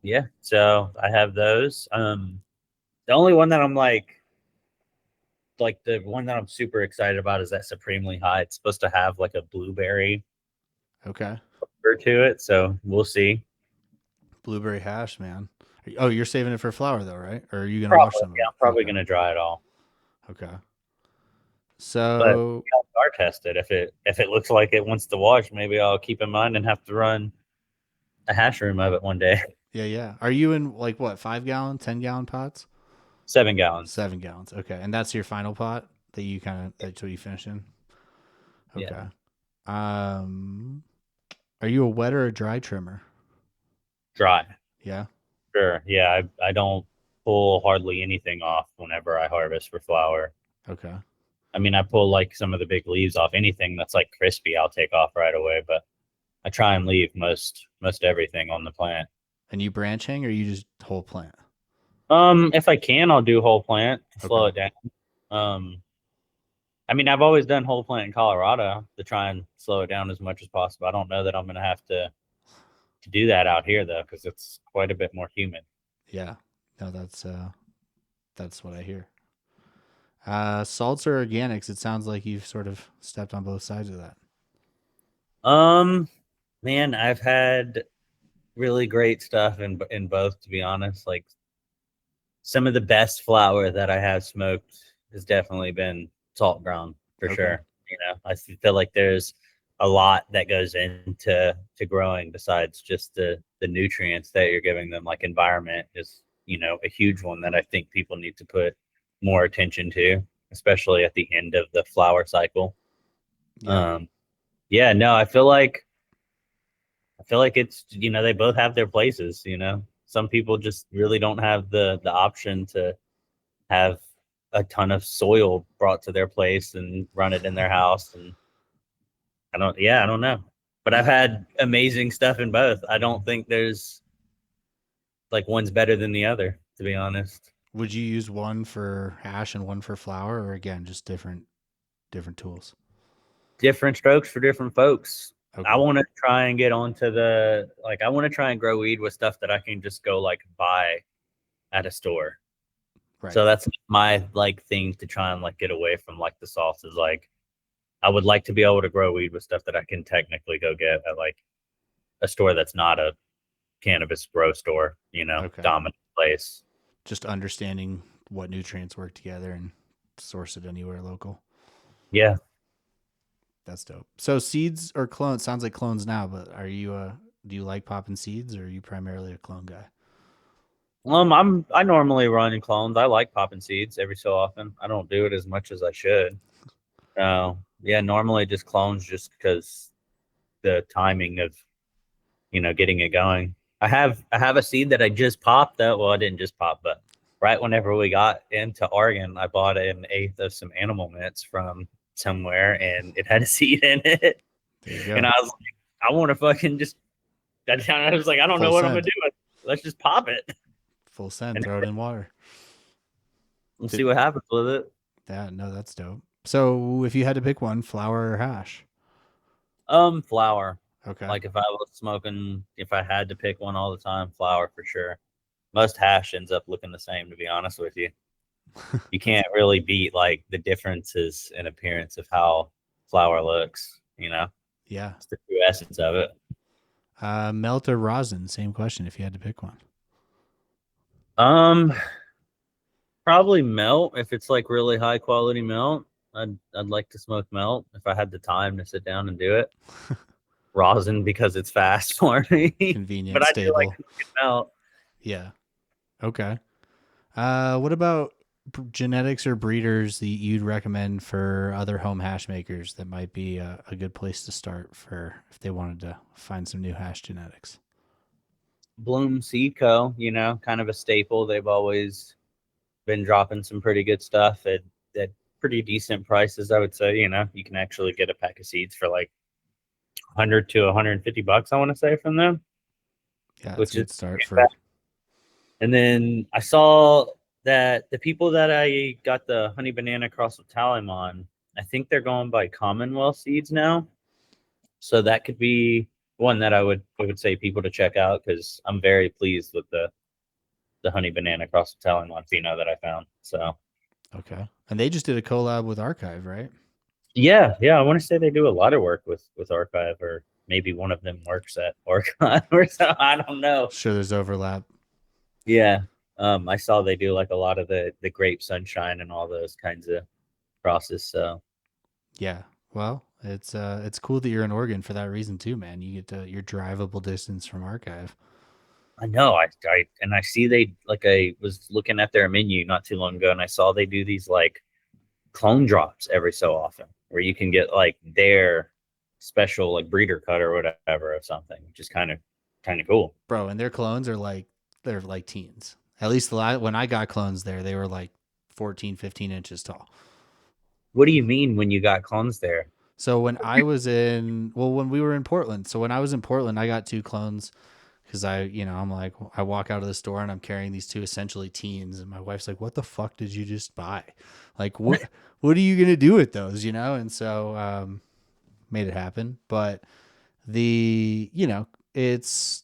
Yeah, so I have those. The only one that I'm like the one that I'm super excited about is that supremely high. It's supposed to have like a blueberry Okay. flavor to it, so we'll see. Blueberry hash, man. Oh, you're saving it for flour though, right? Or are you gonna wash Probably, some of yeah, it? I'm probably Okay. gonna dry it all. Okay. But So I'll star test it. If it looks like it wants to wash, maybe I'll keep in mind and have to run a hash room of it one day. yeah. Are you in like what, 5 gallon, 10 gallon pots? 7 gallons. 7 gallons. Okay. And that's your final pot that's what you finish in? Yeah. Okay. Are you a wet or a dry trimmer? Dry. Yeah. Sure. Yeah, I don't pull hardly anything off whenever I harvest for flower. Okay. I mean, I pull like some of the big leaves off. Anything that's like crispy, I'll take off right away. But I try and leave most everything on the plant. And you branch hang or you just whole plant? If I can, I'll do whole plant to slow Okay. it down. Um, I mean, I've always done whole plant in Colorado to try and slow it down as much as possible. I don't know that I'm gonna have to do that out here though, because it's quite a bit more humid. Yeah. No, that's what I hear. Salts or organics, it sounds like you've sort of stepped on both sides of that. Um, Man, I've had really great stuff in both, to be honest. Like some of the best flour that I have smoked has definitely been salt ground for Okay. sure. I feel like there's a lot that goes into growing besides just the nutrients that you're giving them. Like environment is, a huge one that I think people need to put more attention to, especially at the end of the flower cycle. Yeah. Um, yeah, no, I feel like it's they both have their places. Some people just really don't have the option to have a ton of soil brought to their place and run it in their house. And I don't know. But I've had amazing stuff in both. I don't think there's like one's better than the other, to be honest. Would you use one for hash and one for flour, or again, just different tools? Different strokes for different folks. I Okay. want to try and get onto I want to try and grow weed with stuff that I can just go like buy at a store. Right. So that's my like thing to try and like get away from like the sauces. Like I would like to be able to grow weed with stuff that I can technically go get at like a store that's not a cannabis grow store, Okay. dominant place. Just understanding what nutrients work together and source it anywhere local. Yeah. That's dope. So seeds or clones, sounds like clones now, but are you do you like popping seeds, or are you primarily a clone guy? I normally run in clones. I like popping seeds every so often. I don't do it as much as I should. Yeah, normally just clones just because the timing of getting it going. I have a seed that I just popped that well I didn't just pop, but right whenever we got into Oregon, I bought an eighth of some animal mints from somewhere and it had a seed in it. There you go. And I was like, I want to fucking just I was like, I don't know Full what I'm gonna send. do. Let's just pop it Full send. and Throw it in water. we'll see what happens with it. No, that's dope. So if you had to pick one, flour or hash? Flour. Okay. Like if I had to pick one all the time, flour for sure. Most hash ends up looking the same, to be honest with you. You can't really beat like the differences in appearance of how flour looks, Yeah. It's the true essence of it. Melt or rosin? Same question if you had to pick one. Um, Probably melt if it's like really high quality melt. I'd like to smoke melt if I had the time to sit down and do it. Rosin because it's fast for me. Convenient, But I do like stable. to smoke melt. Yeah. Okay. What about genetics or breeders that you'd recommend for other home hash makers that might be a good place to start for if they wanted to find some new hash genetics? Bloom Seed Co., kind of a staple. They've always been dropping some pretty good stuff at pretty decent prices, I would say. You can actually get a pack of seeds for like 100 to 150 bucks, I want to say, from them, Yeah, it's which a is good start for. and then I saw that the people that I got the honey banana cross with Talim on, I think they're going by Commonwealth seeds now. So that could be one that I would say people to check out because I'm very pleased with the honey banana cross with Talim on Pheno that I found. So Okay. And they just did a collab with Archive, right? yeah, I want to say they do a lot of work with Archive, or maybe one of them works at Archive or so. I don't know. Sure, there's overlap. Yeah. I saw they do like a lot of the grape sunshine and all those kinds of crosses. So Yeah. Well, it's cool that you're in Oregon for that reason too, man. You get your drivable distance from Archive. I know I see they like I was looking at their menu not too long ago and I saw they do these like clone drops every so often where you can get like their special like breeder cut or whatever or something, which is kind of cool. Bro, and their clones are they're like teens. At least when I got clones there, they were like 14, 15 inches tall. What do you mean when you got clones there? So when when we were in Portland, so when I was in Portland, I got two clones because I'm like, I walk out of the store and I'm carrying these two essentially teens, and my wife's like, "What the fuck did you just buy? Like, what are you gonna do with those?" And so made it happen. But it's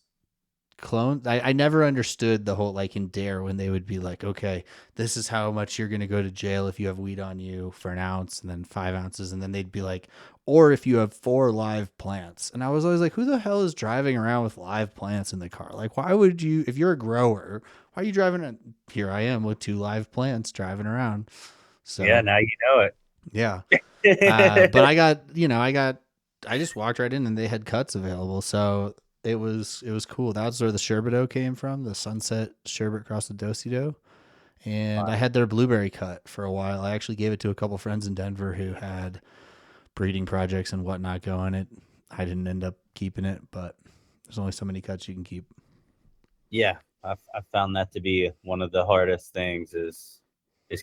clone. I never understood the whole like in Dare when they would be like, okay, this is how much you're gonna go to jail if you have weed on you for an ounce and then 5 ounces, and then they'd be like, or if you have 4 live plants. And I was always like, who the hell is driving around with live plants in the car? Like, why would you, if you're a grower, why are you driving? Here I am with 2 live plants driving around. So Yeah, now you know it. yeah. But I just walked right in and they had cuts available. So it was cool. That's where the Sherbet came from, the Sunset Sherbet across the Dosido. And I had their blueberry cut for a while. I actually gave it to a couple friends in Denver who had breeding projects and whatnot going. I didn't end up keeping it, but there's only so many cuts you can keep. Yeah, I've found that to be one of the hardest things is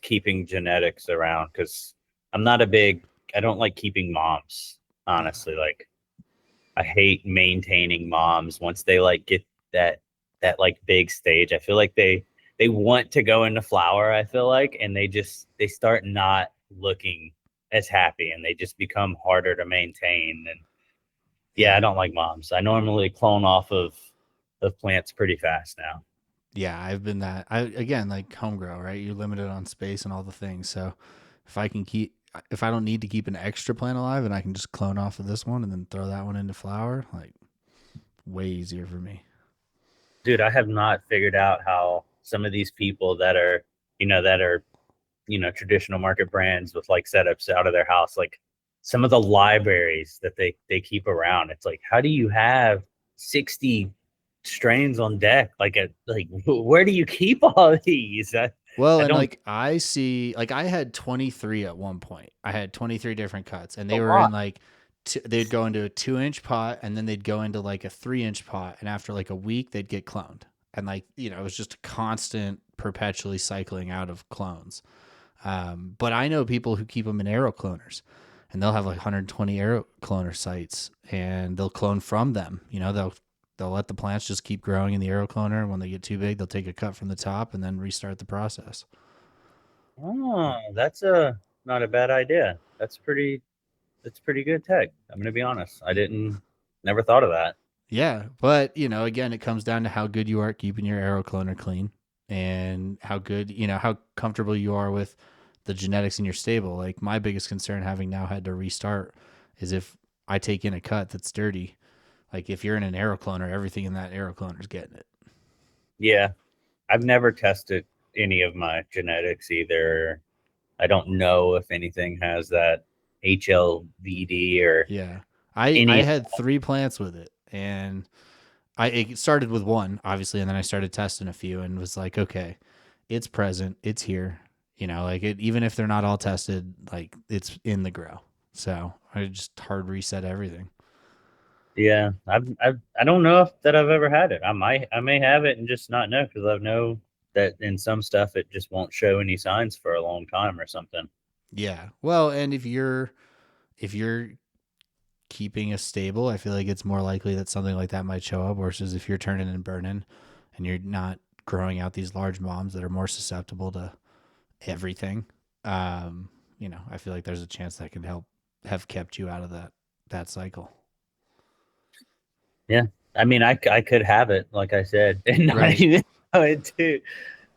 keeping genetics around because I don't like keeping moms, honestly. Like I hate maintaining moms once they like get that like big stage. I feel like they want to go into flower, I feel like, and they start not looking as happy and they just become harder to maintain. And yeah, I don't like moms. I normally clone off of plants pretty fast now. Yeah, I've been that. Again, like home grow, right? You're limited on space and all the things. So if I don't need to keep an extra plant alive and I can just clone off of this one and then throw that one into flower, like way easier for me. Dude, I have not figured out how some of these people that are traditional market brands with like setups out of their house, like some of the libraries that they keep around. It's like, how do you have 60 strains on deck? Like where do you keep all these? Well, I and don't like I see, like I had 23 at one point. I had 23 different cuts, and a they were lot. in like they'd go into a 2-inch pot, and then they'd go into like a 3-inch pot, and after like a week, they'd get cloned, and like it was just a constant, perpetually cycling out of clones. But I know people who keep them in arrow cloners, and they'll have like 120 arrow cloner sites, and they'll clone from them. They'll let the plants just keep growing in the arrow cloner. When they get too big, they'll take a cut from the top and then restart the process. Oh, that's not a bad idea. That's pretty good tech. I'm gonna be honest. I didn't never thought of that. Yeah, but again, it comes down to how good you are at keeping your arrow cloner clean, and how good, how comfortable you are with the genetics in your stable. Like my biggest concern, having now had to restart, is if I take in a cut that's dirty. Like if you're in an arrow cloner, everything in that arrow cloner is getting it. Yeah, I've never tested any of my genetics either. I don't know if anything has that HLVD or Yeah, I any. had 3 plants with it, and it started with one, obviously, and then I started testing a few, and was like, okay, it's present, it's here. Like even if they're not all tested, like it's in the grow. So I just hard reset everything. Yeah, I don't know if that I've ever had it. I may have it and just not know, because I know that in some stuff it just won't show any signs for a long time or something. Yeah. Well, and if you're keeping a stable, I feel like it's more likely that something like that might show up versus if you're turning and burning and you're not growing out these large moms that are more susceptible to everything. I feel like there's a chance that can help have kept you out of that cycle. Yeah, I mean, I could have it, like I said, and not Right. even know it too.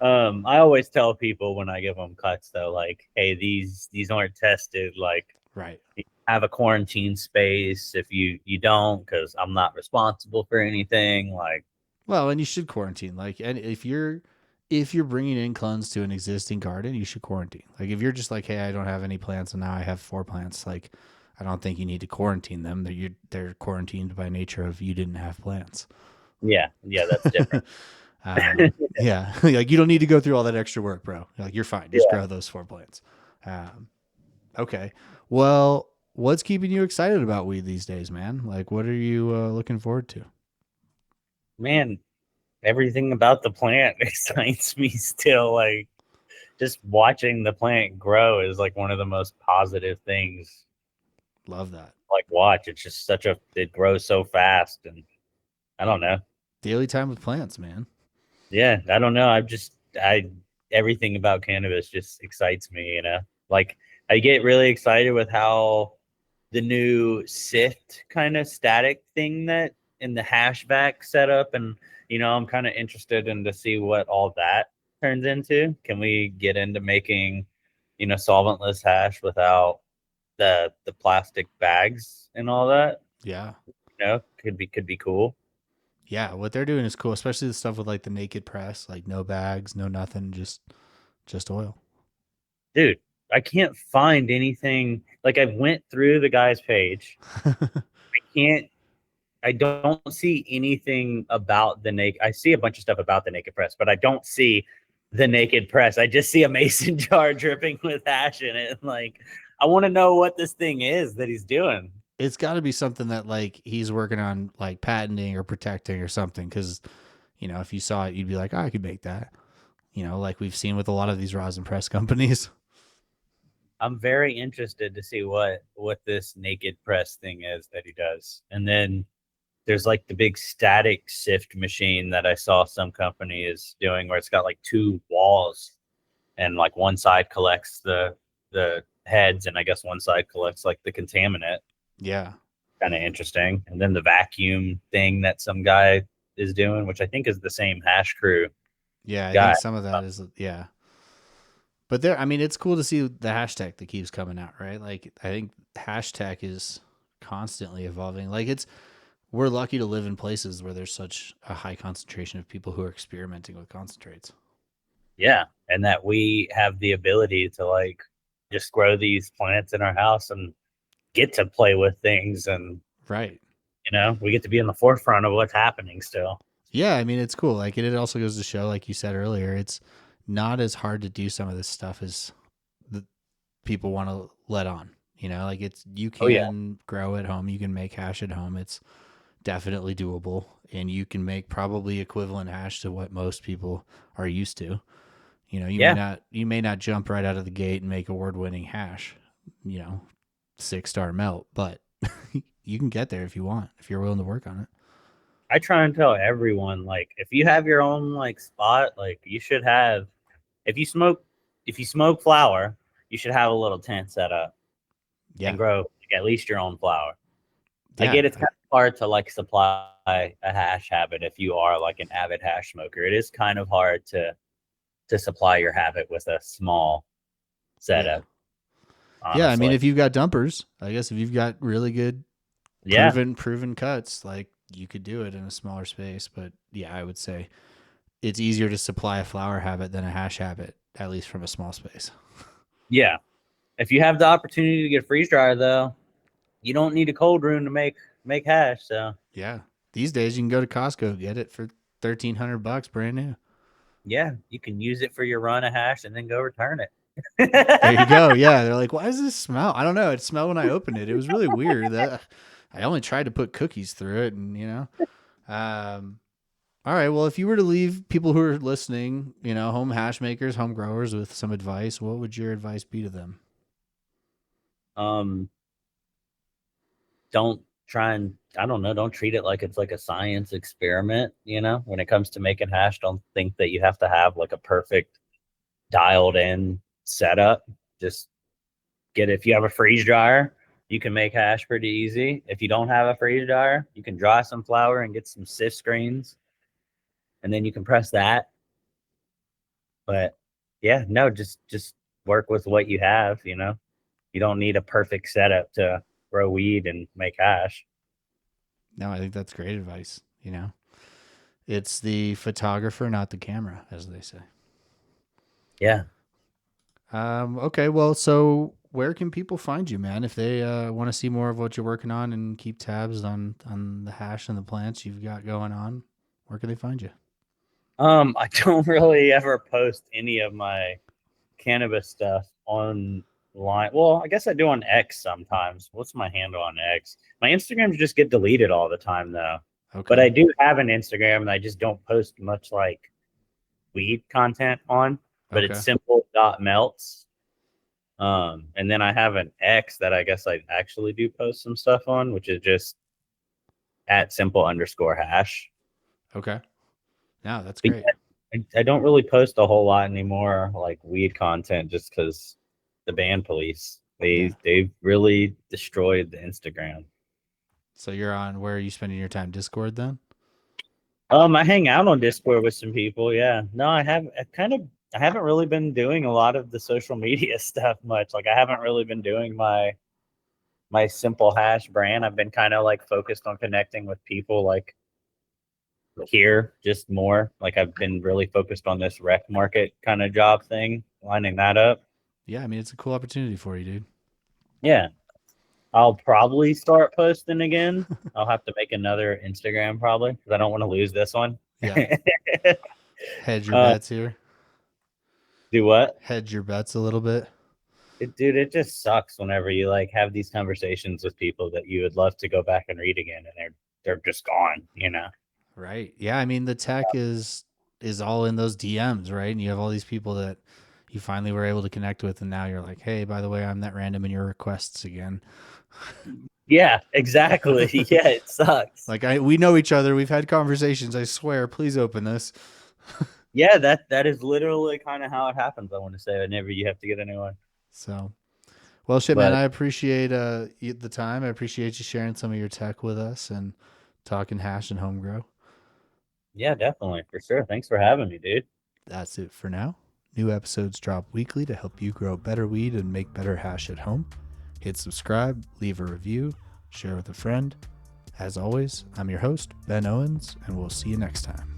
I always tell people when I give them cuts, though, like, hey, these aren't tested. Like, Right. have a quarantine space if you don't, because I'm not responsible for anything. Like, Well, and you should quarantine. Like, and if you're bringing in clones to an existing garden, you should quarantine. Like, if you're just like, hey, I don't have any plants, and now I have 4 plants, like, I don't think you need to quarantine them. They're quarantined by nature of you didn't have plants. yeah, that's different. Yeah, like you don't need to go through all that extra work, bro. Like you're fine. Just Yeah, grow those 4 plants. Um, okay. Well, what's keeping you excited about weed these days, man? Like, what are you looking forward to? man, everything about the plant excites me still. Like, just watching the plant grow is like one of the most positive things. Love that. Like, watch, it's just it grows so fast, and I don't know. Daily time with plants, man. Yeah, I don't know. I everything about cannabis just excites me. Like, I get really excited with how the new sift kind of static thing that in the hashback setup, and I'm kind of interested in to see what all that turns into. Can we get into making solventless hash without the plastic bags and all that? Yeah. Could be cool. Yeah, what they're doing is cool, especially the stuff with like the naked press, like no bags, no nothing, just oil. Dude, I can't find anything. Like, I went through the guy's page. Can't I don't see anything about the naked. I see a bunch of stuff about the naked press, but I don't see the naked press. I just see a mason jar dripping with hash in it. And like, I want to know what this thing is that he's doing. It's got to be something that like he's working on, like patenting or protecting or something, because if you saw it, you'd be like, oh, I could make that. Like we've seen with a lot of these rosin press companies. I'm very interested to see what this naked press thing is that he does. And then there's like the big static sift machine that I saw some company is doing, where it's got like 2 walls, and like one side collects the heads, and I guess one side collects like the contaminant. Yeah. Kind of interesting. And then the vacuum thing that some guy is doing, which I think is the same hash crew Yeah, I guy. think some of that is, yeah. But I mean, it's cool to see the Hash Tek that keeps coming out, right? Like, I think Hash Tek is constantly evolving. Like, we're lucky to live in places where there's such a high concentration of people who are experimenting with concentrates. Yeah. And that we have the ability to like just grow these plants in our house and get to play with things, and Right. we get to be in the forefront of what's happening still. Yeah, I mean, it's cool. Like, it also goes to show, like you said earlier, it's not as hard to do some of this stuff as the people want to let on. Like you can grow at home, you can make hash at home. It's definitely doable, and you can make probably equivalent hash to what most people are used to. You may not jump right out of the gate and make award-winning hash, 6-star melt, but you can get there if you want, if you're willing to work on it. I try and tell everyone, like, if you have your own like spot, like you should have, if you smoke flower, you should have a little tent set up and grow at least your own flower. I get it's kind of hard to like supply a hash habit if you are like an avid hash smoker. It is kind of hard to supply your habit with a small setup. Yeah, I mean, if you've got dumpers, I guess if you've got really good proven cuts, like you could do it in a smaller space. But yeah, I would say it's easier to supply a flower habit than a hash habit, at least from a small space. Yeah. If you have the opportunity to get a freeze dryer, though, you don't need a cold room to make hash. So yeah, these days you can go to Costco, get it for $1,300 brand new. Yeah, you can use it for your run of hash and then go return it. There you go. Yeah, they're like, why does this smell? I don't know. It smelled when I opened it. It was really weird. That I only tried to put cookies through it, and all right. Well, if you were to leave people who are listening, home hash makers, home growers, with some advice, what would your advice be to them? Don't treat it like it's like a science experiment, when it comes to making hash. Don't think that you have to have like a perfect dialed in setup. Just if you have a freeze dryer, you can make hash pretty easy. If you don't have a freeze dryer, you can dry some flour and get some sift screens, and then you can press that. But yeah, no, just work with what you have. You don't need a perfect setup to grow weed and make hash. No, I think that's great advice. It's the photographer, not the camera, as they say. Yeah. Okay. Well, so where can people find you, man? If they want to see more of what you're working on and keep tabs on the hash and the plants you've got going on, where can they find you? I don't really ever post any of my cannabis stuff online. Well, I guess I do on X sometimes. What's my handle on X? My Instagrams just get deleted all the time, though. Okay. But I do have an Instagram, and I just don't post much like weed content on. But It's simple.melts. And then I have an X that I guess I actually do post some stuff on, which is just @simple_hash. Okay. No, that's great. I don't really post a whole lot anymore, like weed content, just because the ban police, they've really destroyed the Instagram. So you're on, where are you spending your time? Discord then? I hang out on Discord with some people. Yeah. No, I haven't really been doing a lot of the social media stuff much. Like I haven't really been doing my Simple Hash brand. I've been kind of like focused on connecting with people like here just more. Like I've been really focused on this rec market kind of job thing, lining that up. Yeah, I mean, it's a cool opportunity for you, dude. Yeah. I'll probably start posting again. I'll have to make another Instagram probably because I don't want to lose this one. Yeah. Hedge your bets here. Do what? Hedge your bets a little bit. Dude, it just sucks whenever you like have these conversations with people that you would love to go back and read again, and they're just gone, Right. Yeah. I mean, the tech is all in those DMs, right? And you have all these people that you finally were able to connect with, and now you're like, hey, by the way, I'm that random in your requests again. Yeah, exactly. Yeah, it sucks. Like we know each other. We've had conversations. I swear. Please open this. Yeah, that is literally kind of how it happens. I want to say whenever you have to get a new one. So, well, shit, man. I appreciate the time. I appreciate you sharing some of your tech with us and talking hash and home grow. Yeah, definitely, for sure. Thanks for having me, dude. That's it for now. New episodes drop weekly to help you grow better weed and make better hash at home. Hit subscribe, leave a review, share with a friend. As always, I'm your host, Ben Owens, and we'll see you next time.